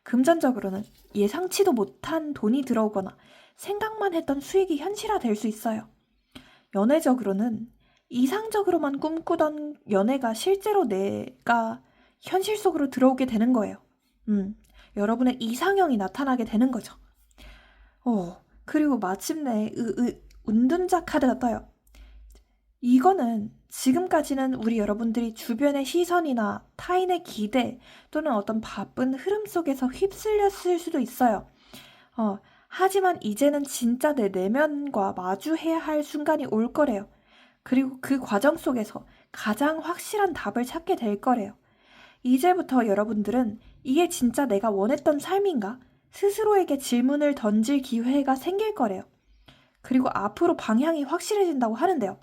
금전적으로는 예상치도 못한 돈이 들어오거나 생각만 했던 수익이 현실화될 수 있어요. 연애적으로는 이상적으로만 꿈꾸던 연애가 실제로 내가 현실 속으로 들어오게 되는 거예요. 여러분의 이상형이 나타나게 되는 거죠. 그리고 마침내 운둔자 카드가 떠요. 이거는 지금까지는 우리 여러분들이 주변의 시선이나 타인의 기대 또는 어떤 바쁜 흐름 속에서 휩쓸렸을 수도 있어요. 하지만 이제는 진짜 내 내면과 마주해야 할 순간이 올 거래요. 그리고 그 과정 속에서 가장 확실한 답을 찾게 될 거래요. 이제부터 여러분들은 이게 진짜 내가 원했던 삶인가? 스스로에게 질문을 던질 기회가 생길 거래요. 그리고 앞으로 방향이 확실해진다고 하는데요.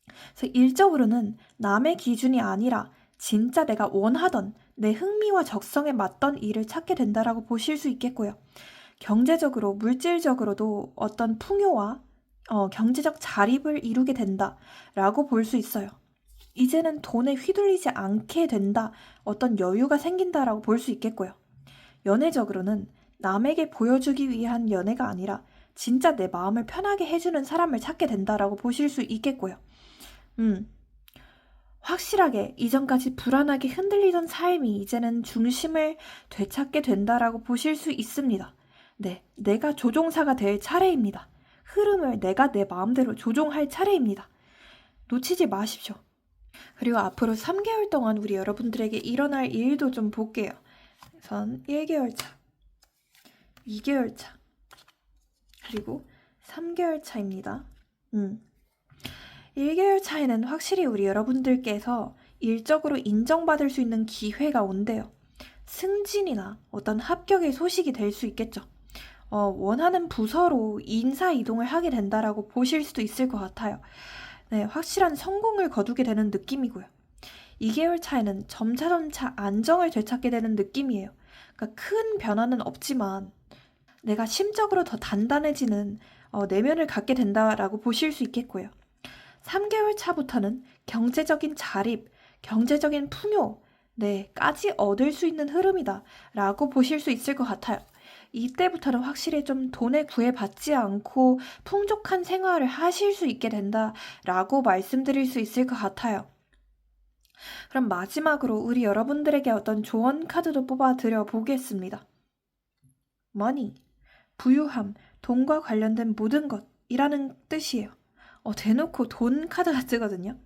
그래서 일적으로는 남의 기준이 아니라 진짜 내가 원하던 내 흥미와 적성에 맞던 일을 찾게 된다라고 보실 수 있겠고요. 경제적으로, 물질적으로도 어떤 풍요와 경제적 자립을 이루게 된다라고 볼 수 있어요. 이제는 돈에 휘둘리지 않게 된다, 어떤 여유가 생긴다라고 볼 수 있겠고요. 연애적으로는 남에게 보여주기 위한 연애가 아니라 진짜 내 마음을 편하게 해주는 사람을 찾게 된다라고 보실 수 있겠고요. 확실하게 이전까지 불안하게 흔들리던 삶이 이제는 중심을 되찾게 된다라고 보실 수 있습니다. 네, 내가 조종사가 될 차례입니다. 흐름을 내가 내 마음대로 조종할 차례입니다. 놓치지 마십시오. 그리고 앞으로 3개월 동안 우리 여러분들에게 일어날 일도 좀 볼게요. 우선 1개월 차, 2개월 차, 그리고 3개월 차입니다. 1개월 차에는 확실히 우리 여러분들께서 일적으로 인정받을 수 있는 기회가 온대요. 승진이나 어떤 합격의 소식이 될 수 있겠죠. 원하는 부서로 인사 이동을 하게 된다라고 보실 수도 있을 것 같아요. 네, 확실한 성공을 거두게 되는 느낌이고요. 2개월 차에는 점차점차 안정을 되찾게 되는 느낌이에요. 그러니까 큰 변화는 없지만 내가 심적으로 더 단단해지는 내면을 갖게 된다라고 보실 수 있겠고요. 3개월 차부터는 경제적인 자립, 경제적인 풍요, 까지 얻을 수 있는 흐름이다 라고 보실 수 있을 것 같아요. 이때부터는 확실히 좀 돈에 구애받지 않고 풍족한 생활을 하실 수 있게 된다라고 말씀드릴 수 있을 것 같아요. 그럼 마지막으로 우리 여러분들에게 어떤 조언 카드도 뽑아드려 보겠습니다. 머니, 부유함, 돈과 관련된 모든 것이라는 뜻이에요. 대놓고 돈 카드가 뜨거든요.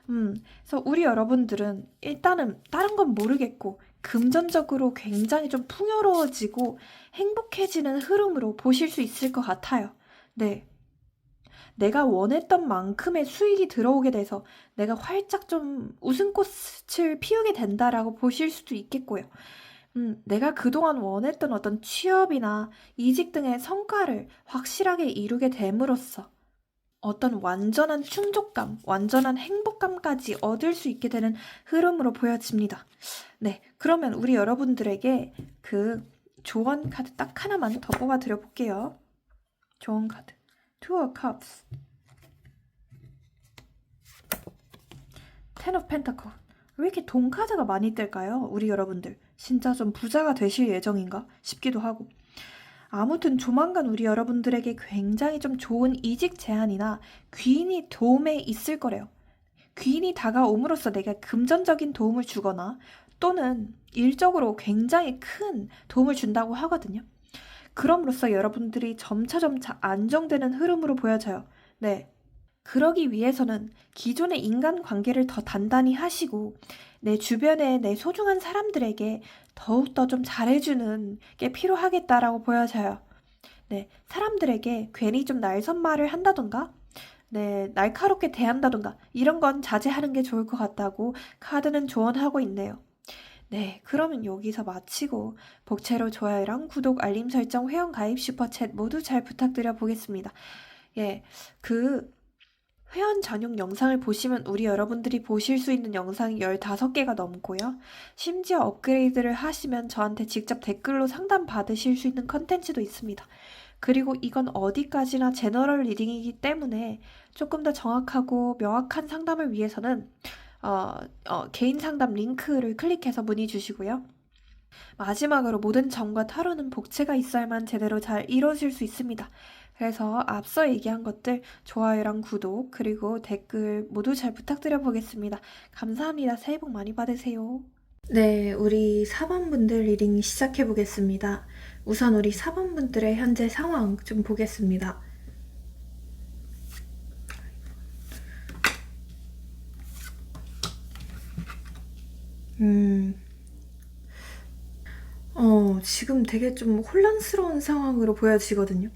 그래서 우리 여러분들은 일단은 다른 건 모르겠고 금전적으로 굉장히 좀 풍요로워지고 행복해지는 흐름으로 보실 수 있을 것 같아요. 네. 내가 원했던 만큼의 수익이 들어오게 돼서 내가 활짝 좀 웃음꽃을 피우게 된다라고 보실 수도 있겠고요. 내가 그동안 원했던 어떤 취업이나 이직 등의 성과를 확실하게 이루게 됨으로써 어떤 완전한 충족감, 완전한 행복감까지 얻을 수 있게 되는 흐름으로 보여집니다. 네, 그러면 우리 여러분들에게 그 조언 카드 딱 하나만 더 뽑아드려 볼게요. 조언 카드. Two of Cups. Ten of Pentacles. 왜 이렇게 돈 카드가 많이 뜰까요? 우리 여러분들. 진짜 좀 부자가 되실 예정인가 싶기도 하고. 아무튼 조만간 우리 여러분들에게 굉장히 좀 좋은 이직 제안이나 귀인이 도움에 있을 거래요. 귀인이 다가옴으로써 내가 금전적인 도움을 주거나 또는 일적으로 굉장히 큰 도움을 준다고 하거든요. 그럼으로써 여러분들이 점차점차 안정되는 흐름으로 보여져요. 네. 그러기 위해서는 기존의 인간관계를 더 단단히 하시고 내 주변에 내 소중한 사람들에게 더욱더 좀 잘해주는 게 필요하겠다라고 보여져요. 네, 사람들에게 괜히 좀 날선말을 한다던가 날카롭게 대한다던가 이런 건 자제하는 게 좋을 것 같다고 카드는 조언하고 있네요. 네, 그러면 여기서 마치고 복채로 좋아요랑 구독, 알림 설정, 회원가입, 슈퍼챗 모두 잘 부탁드려 보겠습니다. 예, 회원 전용 영상을 보시면 우리 여러분들이 보실 수 있는 영상이 15개가 넘고요. 심지어 업그레이드를 하시면 저한테 직접 댓글로 상담 받으실 수 있는 컨텐츠도 있습니다. 그리고 이건 어디까지나 제너럴 리딩이기 때문에 조금 더 정확하고 명확한 상담을 위해서는 개인 상담 링크를 클릭해서 문의 주시고요. 마지막으로 모든 점과 타로는 복채가 있어야만 제대로 잘 이루어질 수 있습니다. 그래서 앞서 얘기한 것들 좋아요랑 구독 그리고 댓글 모두 잘 부탁드려 보겠습니다. 감사합니다. 새해 복 많이 받으세요. 네, 우리 4번분들 리딩 시작해 보겠습니다. 우선 우리 4번분들의 현재 상황 좀 보겠습니다. 지금 되게 좀 혼란스러운 상황으로 보여지거든요.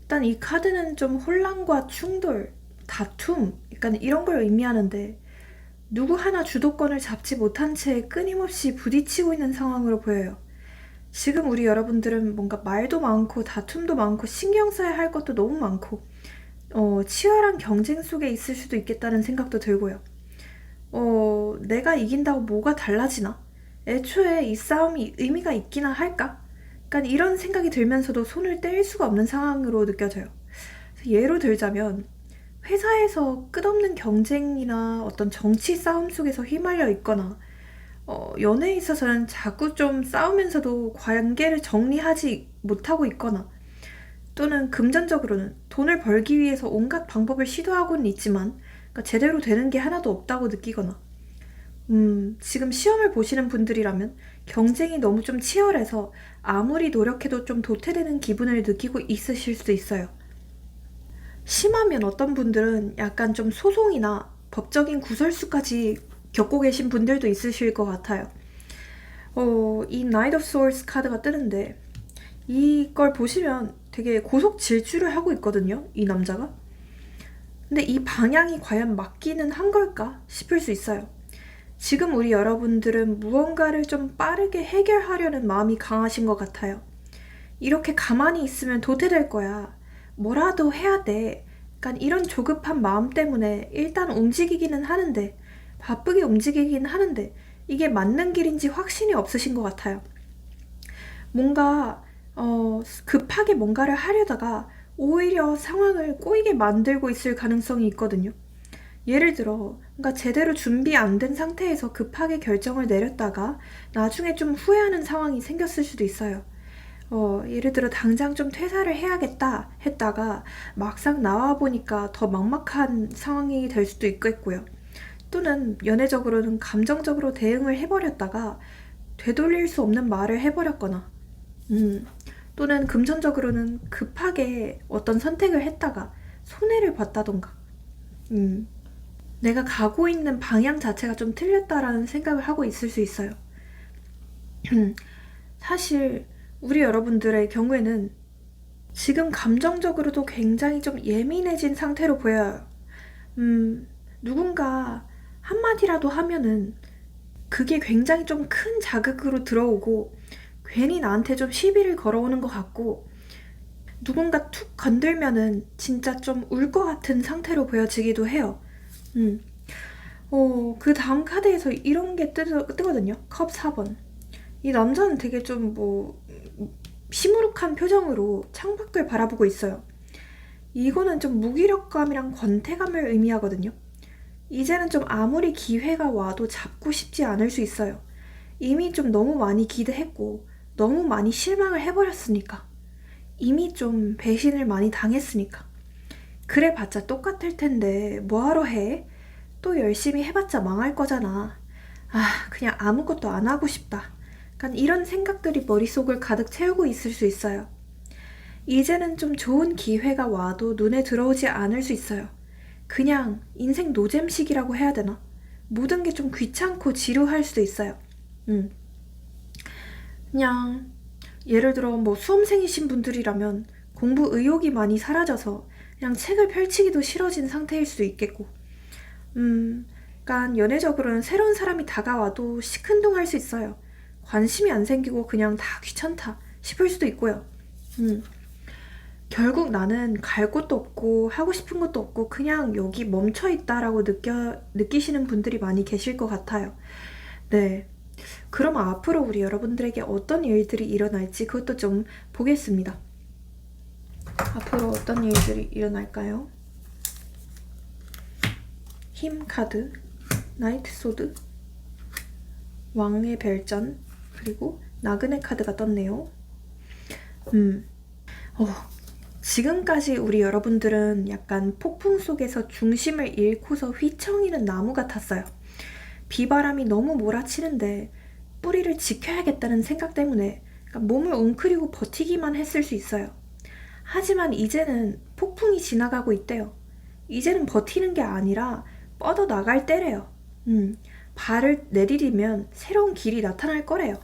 일단 이 카드는 좀 혼란과 충돌, 다툼, 약간 이런 걸 의미하는데 누구 하나 주도권을 잡지 못한 채 끊임없이 부딪히고 있는 상황으로 보여요. 지금 우리 여러분들은 뭔가 말도 많고 다툼도 많고 신경 써야 할 것도 너무 많고 치열한 경쟁 속에 있을 수도 있겠다는 생각도 들고요. 내가 이긴다고 뭐가 달라지나? 애초에 이 싸움이 의미가 있기나 할까? 그러니까 이런 생각이 들면서도 손을 뗄 수가 없는 상황으로 느껴져요. 예로 들자면 회사에서 끝없는 경쟁이나 어떤 정치 싸움 속에서 휘말려 있거나 연애에 있어서는 자꾸 좀 싸우면서도 관계를 정리하지 못하고 있거나 또는 금전적으로는 돈을 벌기 위해서 온갖 방법을 시도하고는 있지만 그러니까 제대로 되는 게 하나도 없다고 느끼거나 지금 시험을 보시는 분들이라면 경쟁이 너무 좀 치열해서 아무리 노력해도 좀 도태되는 기분을 느끼고 있으실 수도 있어요. 심하면 어떤 분들은 약간 좀 소송이나 법적인 구설수까지 겪고 계신 분들도 있으실 것 같아요. 이 Knight of Swords 카드가 뜨는데 이걸 보시면 되게 고속 질주를 하고 있거든요, 이 남자가. 근데 이 방향이 과연 맞기는 한 걸까 싶을 수 있어요. 지금 우리 여러분들은 무언가를 좀 빠르게 해결하려는 마음이 강하신 것 같아요. 이렇게 가만히 있으면 도태될 거야. 뭐라도 해야 돼. 약간 이런 조급한 마음 때문에 일단 움직이기는 하는데, 바쁘게 움직이긴 하는데, 이게 맞는 길인지 확신이 없으신 것 같아요. 뭔가, 급하게 뭔가를 하려다가 오히려 상황을 꼬이게 만들고 있을 가능성이 있거든요. 예를 들어, 그러니까 제대로 준비 안 된 상태에서 급하게 결정을 내렸다가 나중에 좀 후회하는 상황이 생겼을 수도 있어요. 예를 들어 당장 좀 퇴사를 해야겠다 했다가 막상 나와보니까 더 막막한 상황이 될 수도 있겠고요. 또는 연애적으로는 감정적으로 대응을 해버렸다가 되돌릴 수 없는 말을 해버렸거나, 또는 금전적으로는 급하게 어떤 선택을 했다가 손해를 봤다던가, 내가 가고 있는 방향 자체가 좀 틀렸다라는 생각을 하고 있을 수 있어요. 사실 우리 여러분들의 경우에는 지금 감정적으로도 굉장히 좀 예민해진 상태로 보여요. 누군가 한마디라도 하면은 그게 굉장히 좀 큰 자극으로 들어오고 괜히 나한테 좀 시비를 걸어오는 것 같고 누군가 툭 건들면은 진짜 좀 울 것 같은 상태로 보여지기도 해요. 그 다음 카드에서 이런 게 뜨거든요. 컵 4번. 이 남자는 되게 좀 시무룩한 표정으로 창밖을 바라보고 있어요. 이거는 좀 무기력감이랑 권태감을 의미하거든요. 이제는 좀 아무리 기회가 와도 잡고 싶지 않을 수 있어요. 이미 좀 너무 많이 기대했고 너무 많이 실망을 해버렸으니까. 이미 좀 배신을 많이 당했으니까. 그래봤자 똑같을 텐데 뭐하러 해? 또 열심히 해봤자 망할 거잖아. 그냥 아무것도 안 하고 싶다. 약간 이런 생각들이 머릿속을 가득 채우고 있을 수 있어요. 이제는 좀 좋은 기회가 와도 눈에 들어오지 않을 수 있어요. 그냥 인생 노잼식이라고 해야 되나? 모든 게 좀 귀찮고 지루할 수도 있어요. 그냥 예를 들어 수험생이신 분들이라면 공부 의욕이 많이 사라져서 그냥 책을 펼치기도 싫어진 상태일 수도 있겠고, 그러니까 연애적으로는 새로운 사람이 다가와도 시큰둥할 수 있어요. 관심이 안 생기고 그냥 다 귀찮다 싶을 수도 있고요. 결국 나는 갈 곳도 없고 하고 싶은 것도 없고 그냥 여기 멈춰 있다라고 느끼시는 분들이 많이 계실 것 같아요. 네. 그럼 앞으로 우리 여러분들에게 어떤 일들이 일어날지 그것도 좀 보겠습니다. 앞으로 어떤 일들이 일어날까요? 힘 카드, 나이트 소드, 왕의 별전, 그리고 나그네 카드가 떴네요. 지금까지 우리 여러분들은 약간 폭풍 속에서 중심을 잃고서 휘청이는 나무 같았어요. 비바람이 너무 몰아치는데 뿌리를 지켜야겠다는 생각 때문에 몸을 웅크리고 버티기만 했을 수 있어요. 하지만 이제는 폭풍이 지나가고 있대요. 이제는 버티는 게 아니라 뻗어나갈 때래요. 발을 내디디면 새로운 길이 나타날 거래요.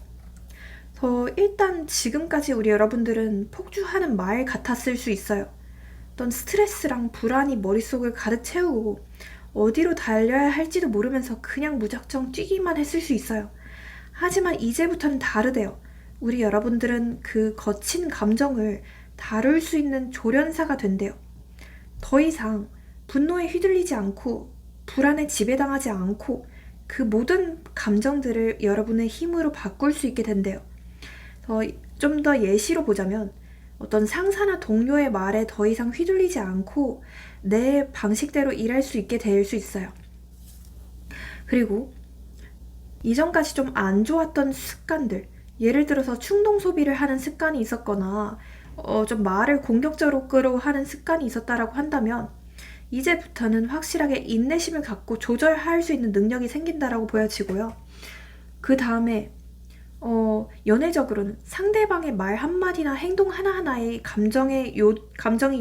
일단 지금까지 우리 여러분들은 폭주하는 말 같았을 수 있어요. 어떤 스트레스랑 불안이 머릿속을 가득 채우고 어디로 달려야 할지도 모르면서 그냥 무작정 뛰기만 했을 수 있어요. 하지만 이제부터는 다르대요. 우리 여러분들은 그 거친 감정을 다룰 수 있는 조련사가 된대요. 더 이상 분노에 휘둘리지 않고 불안에 지배당하지 않고 그 모든 감정들을 여러분의 힘으로 바꿀 수 있게 된대요. 좀 더 예시로 보자면 어떤 상사나 동료의 말에 더 이상 휘둘리지 않고 내 방식대로 일할 수 있게 될 수 있어요. 그리고 이전까지 좀 안 좋았던 습관들, 예를 들어서 충동 소비를 하는 습관이 있었거나 좀 말을 공격적으로 하는 습관이 있었다라고 한다면 이제부터는 확실하게 인내심을 갖고 조절할 수 있는 능력이 생긴다라고 보여지고요. 그 다음에 연애적으로는 상대방의 말 한마디나 행동 하나하나에 감정이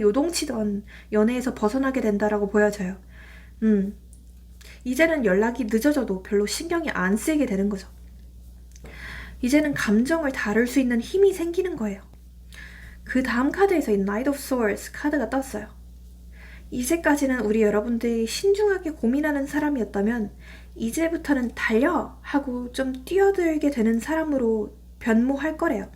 요동치던 연애에서 벗어나게 된다라고 보여져요. 이제는 연락이 늦어져도 별로 신경이 안 쓰이게 되는 거죠. 이제는 감정을 다룰 수 있는 힘이 생기는 거예요. 그 다음 카드에서 이 Knight of Swords 카드가 떴어요. 이제까지는 우리 여러분들이 신중하게 고민하는 사람이었다면 이제부터는 달려! 하고 좀 뛰어들게 되는 사람으로 변모할 거래요.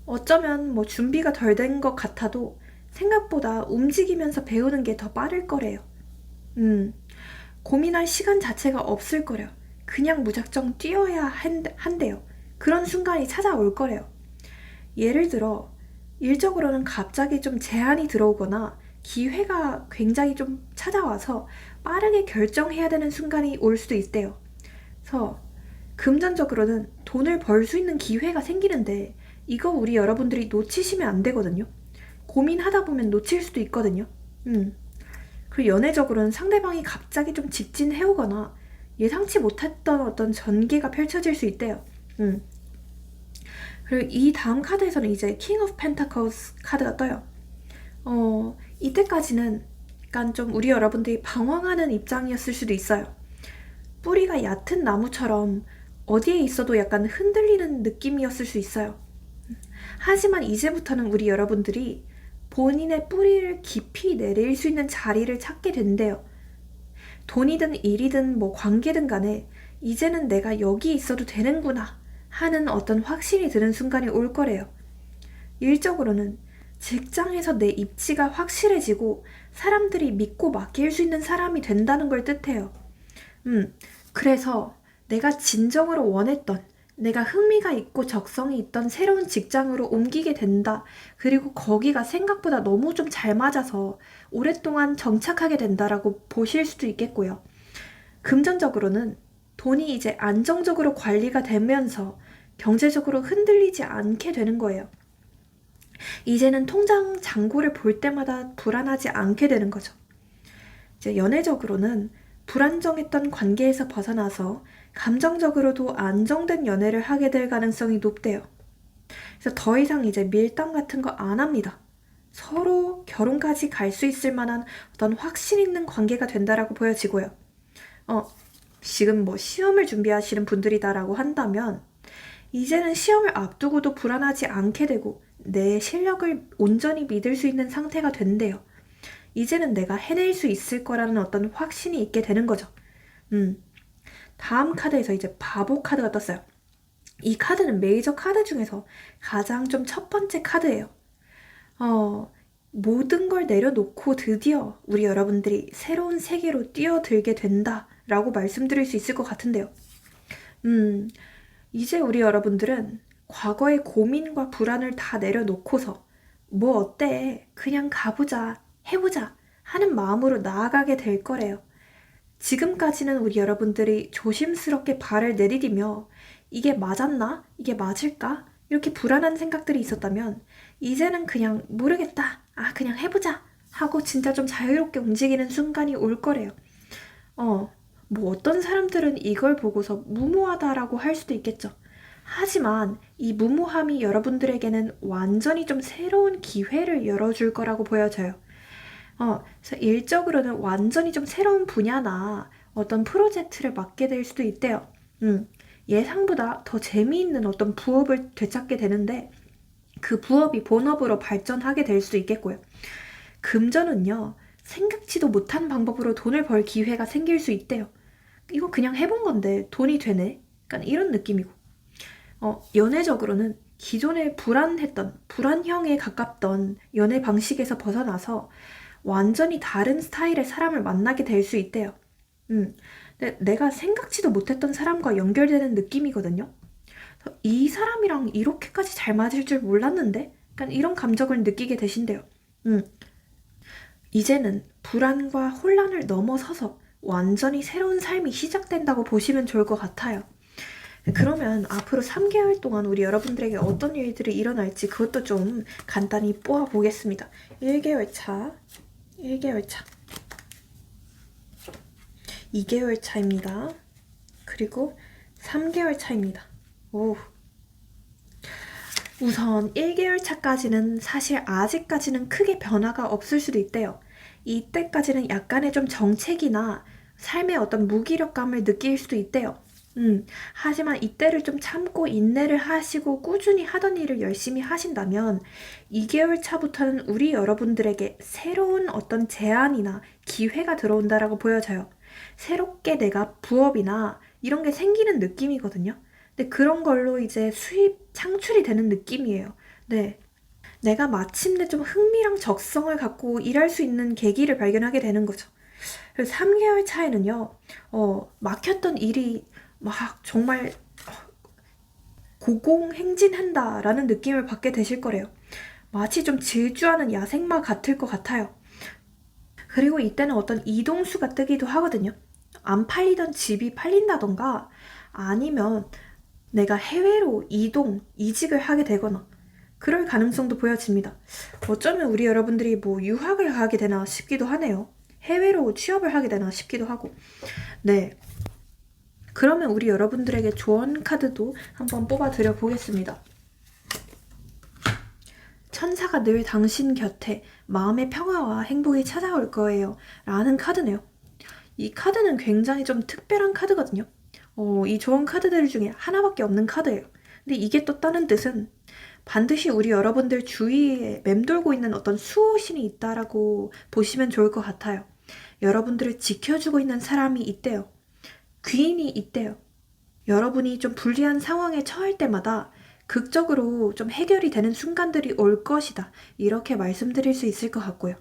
어쩌면 뭐 준비가 덜 된 것 같아도 생각보다 움직이면서 배우는 게 더 빠를 거래요. 고민할 시간 자체가 없을 거래요. 그냥 무작정 뛰어야 한대요. 그런 순간이 찾아올 거래요. 예를 들어 일적으로는 갑자기 좀 제한이 들어오거나 기회가 굉장히 좀 찾아와서 빠르게 결정해야 되는 순간이 올 수도 있대요. 그래서 금전적으로는 돈을 벌 수 있는 기회가 생기는데 이거 우리 여러분들이 놓치시면 안 되거든요. 고민하다 보면 놓칠 수도 있거든요. 그리고 연애적으로는 상대방이 갑자기 좀 직진해오거나 예상치 못했던 어떤 전개가 펼쳐질 수 있대요. 그리고 이 다음 카드에서는 이제 King of Pentacles 카드가 떠요. 이때까지는 약간 좀 우리 여러분들이 방황하는 입장이었을 수도 있어요. 뿌리가 얕은 나무처럼 어디에 있어도 약간 흔들리는 느낌이었을 수 있어요. 하지만 이제부터는 우리 여러분들이 본인의 뿌리를 깊이 내릴 수 있는 자리를 찾게 된대요. 돈이든 일이든 뭐 관계든 간에 이제는 내가 여기 있어도 되는구나 하는 어떤 확신이 드는 순간이 올 거래요. 일적으로는 직장에서 내 입지가 확실해지고 사람들이 믿고 맡길 수 있는 사람이 된다는 걸 뜻해요. 그래서 내가 진정으로 원했던, 내가 흥미가 있고 적성이 있던 새로운 직장으로 옮기게 된다. 그리고 거기가 생각보다 너무 좀 잘 맞아서 오랫동안 정착하게 된다라고 보실 수도 있겠고요. 금전적으로는 돈이 이제 안정적으로 관리가 되면서 경제적으로 흔들리지 않게 되는 거예요. 이제는 통장 잔고를 볼 때마다 불안하지 않게 되는 거죠. 이제 연애적으로는 불안정했던 관계에서 벗어나서 감정적으로도 안정된 연애를 하게 될 가능성이 높대요. 그래서 더 이상 이제 밀당 같은 거 안 합니다. 서로 결혼까지 갈 수 있을 만한 어떤 확신 있는 관계가 된다라고 보여지고요. 지금 뭐 시험을 준비하시는 분들이다라고 한다면 이제는 시험을 앞두고도 불안하지 않게 되고 내 실력을 온전히 믿을 수 있는 상태가 된대요. 이제는 내가 해낼 수 있을 거라는 어떤 확신이 있게 되는 거죠. 다음 카드에서 이제 바보 카드가 떴어요. 이 카드는 메이저 카드 중에서 가장 좀 첫 번째 카드예요. 모든 걸 내려놓고 드디어 우리 여러분들이 새로운 세계로 뛰어들게 된다라고 말씀드릴 수 있을 것 같은데요. 이제 우리 여러분들은 과거의 고민과 불안을 다 내려놓고서 뭐 어때? 그냥 가보자, 해보자 하는 마음으로 나아가게 될 거래요. 지금까지는 우리 여러분들이 조심스럽게 발을 내디디며 이게 맞았나? 이게 맞을까? 이렇게 불안한 생각들이 있었다면 이제는 그냥 모르겠다. 그냥 해보자 하고 진짜 좀 자유롭게 움직이는 순간이 올 거래요. 뭐 어떤 사람들은 이걸 보고서 무모하다라고 할 수도 있겠죠. 하지만 이 무모함이 여러분들에게는 완전히 좀 새로운 기회를 열어줄 거라고 보여져요. 그래서 일적으로는 완전히 좀 새로운 분야나 어떤 프로젝트를 맡게 될 수도 있대요. 예상보다 더 재미있는 어떤 부업을 되찾게 되는데 그 부업이 본업으로 발전하게 될 수도 있겠고요. 금전은요, 생각지도 못한 방법으로 돈을 벌 기회가 생길 수 있대요. 이거 그냥 해본 건데 돈이 되네? 약간 이런 느낌이고. 연애적으로는 기존에 불안형에 가깝던 연애 방식에서 벗어나서 완전히 다른 스타일의 사람을 만나게 될 수 있대요. 근데 내가 생각지도 못했던 사람과 연결되는 느낌이거든요. 그래서 이 사람이랑 이렇게까지 잘 맞을 줄 몰랐는데? 약간 이런 감정을 느끼게 되신대요. 음, 이제는 불안과 혼란을 넘어서서 완전히 새로운 삶이 시작된다고 보시면 좋을 것 같아요. 그러면 앞으로 3개월 동안 우리 여러분들에게 어떤 일들이 일어날지 그것도 좀 간단히 뽑아 보겠습니다. 1개월 차, 1개월 차, 2개월 차입니다. 그리고 3개월 차입니다. 오. 우선 1개월 차까지는 사실 아직까지는 크게 변화가 없을 수도 있대요. 이때까지는 약간의 좀 정체기나 삶의 어떤 무기력감을 느낄 수도 있대요. 하지만 이때를 좀 참고 인내를 하시고 꾸준히 하던 일을 열심히 하신다면 2개월 차부터는 우리 여러분들에게 새로운 어떤 제안이나 기회가 들어온다라고 보여져요. 새롭게 내가 부업이나 이런 게 생기는 느낌이거든요. 근데 그런 걸로 이제 수입 창출이 되는 느낌이에요. 네. 내가 마침내 좀 흥미랑 적성을 갖고 일할 수 있는 계기를 발견하게 되는 거죠. 그래서 3개월 차에는요, 막혔던 일이 막 정말 고공행진한다라는 느낌을 받게 되실 거래요. 마치 좀 질주하는 야생마 같을 것 같아요. 그리고 이때는 어떤 이동수가 뜨기도 하거든요. 안 팔리던 집이 팔린다던가 아니면 내가 해외로 이직을 하게 되거나 그럴 가능성도 보여집니다. 어쩌면 우리 여러분들이 뭐 유학을 가게 되나 싶기도 하네요. 해외로 취업을 하게 되나 싶기도 하고. 네. 그러면 우리 여러분들에게 조언 카드도 한번 뽑아 드려 보겠습니다. 천사가 늘 당신 곁에 마음의 평화와 행복이 찾아올 거예요. 라는 카드네요. 이 카드는 굉장히 좀 특별한 카드거든요. 이 조언 카드들 중에 하나밖에 없는 카드예요. 근데 이게 또 다른 뜻은 반드시 우리 여러분들 주위에 맴돌고 있는 어떤 수호신이 있다라고 보시면 좋을 것 같아요. 여러분들을 지켜주고 있는 사람이 있대요. 귀인이 있대요. 여러분이 좀 불리한 상황에 처할 때마다 극적으로 좀 해결이 되는 순간들이 올 것이다. 이렇게 말씀드릴 수 있을 것 같고요.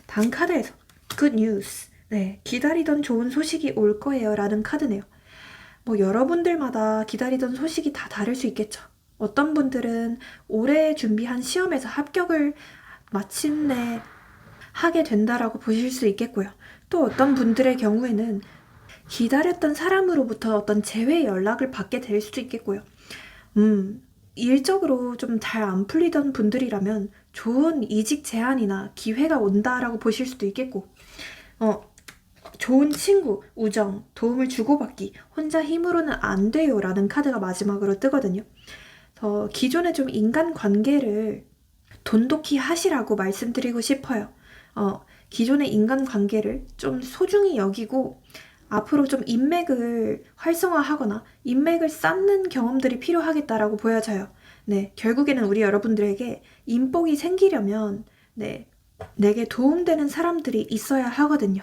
다음 카드에서 Good news. 네, 기다리던 좋은 소식이 올 거예요. 라는 카드네요. 뭐 여러분들마다 기다리던 소식이 다 다를 수 있겠죠. 어떤 분들은 올해 준비한 시험에서 합격을 마침내 하게 된다라고 보실 수 있겠고요. 또 어떤 분들의 경우에는 기다렸던 사람으로부터 어떤 재회 연락을 받게 될 수도 있겠고요. 일적으로 좀 잘 안 풀리던 분들이라면 좋은 이직 제안이나 기회가 온다라고 보실 수도 있겠고, 좋은 친구, 우정, 도움을 주고받기, 혼자 힘으로는 안 돼요 라는 카드가 마지막으로 뜨거든요. 기존에 좀 인간관계를 돈독히 하시라고 말씀드리고 싶어요. 기존의 인간관계를 좀 소중히 여기고 앞으로 좀 인맥을 활성화하거나 인맥을 쌓는 경험들이 필요하겠다라고 보여져요. 네, 결국에는 우리 여러분들에게 인복이 생기려면 네, 내게 도움되는 사람들이 있어야 하거든요.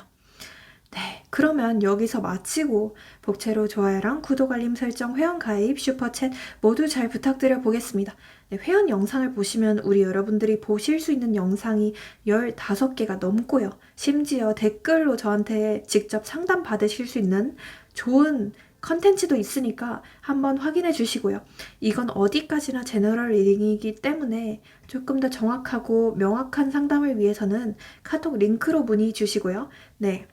네, 그러면 여기서 마치고 복채로 좋아요랑 구독, 알림 설정, 회원 가입, 슈퍼챗 모두 잘 부탁드려 보겠습니다. 네, 회원 영상을 보시면 우리 여러분들이 보실 수 있는 영상이 15개가 넘고요. 심지어 댓글로 저한테 직접 상담 받으실 수 있는 좋은 컨텐츠도 있으니까 한번 확인해 주시고요. 이건 어디까지나 제너럴 리딩이기 때문에 조금 더 정확하고 명확한 상담을 위해서는 카톡 링크로 문의 주시고요. 네.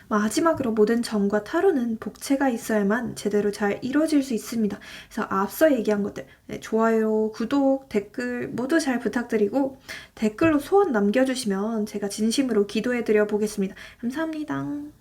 마지막으로 모든 점과 타로는 복채가 있어야만 제대로 잘 이루어질 수 있습니다. 그래서 앞서 얘기한 것들, 네, 좋아요, 구독, 댓글 모두 잘 부탁드리고 댓글로 소원 남겨주시면 제가 진심으로 기도해드려 보겠습니다. 감사합니다.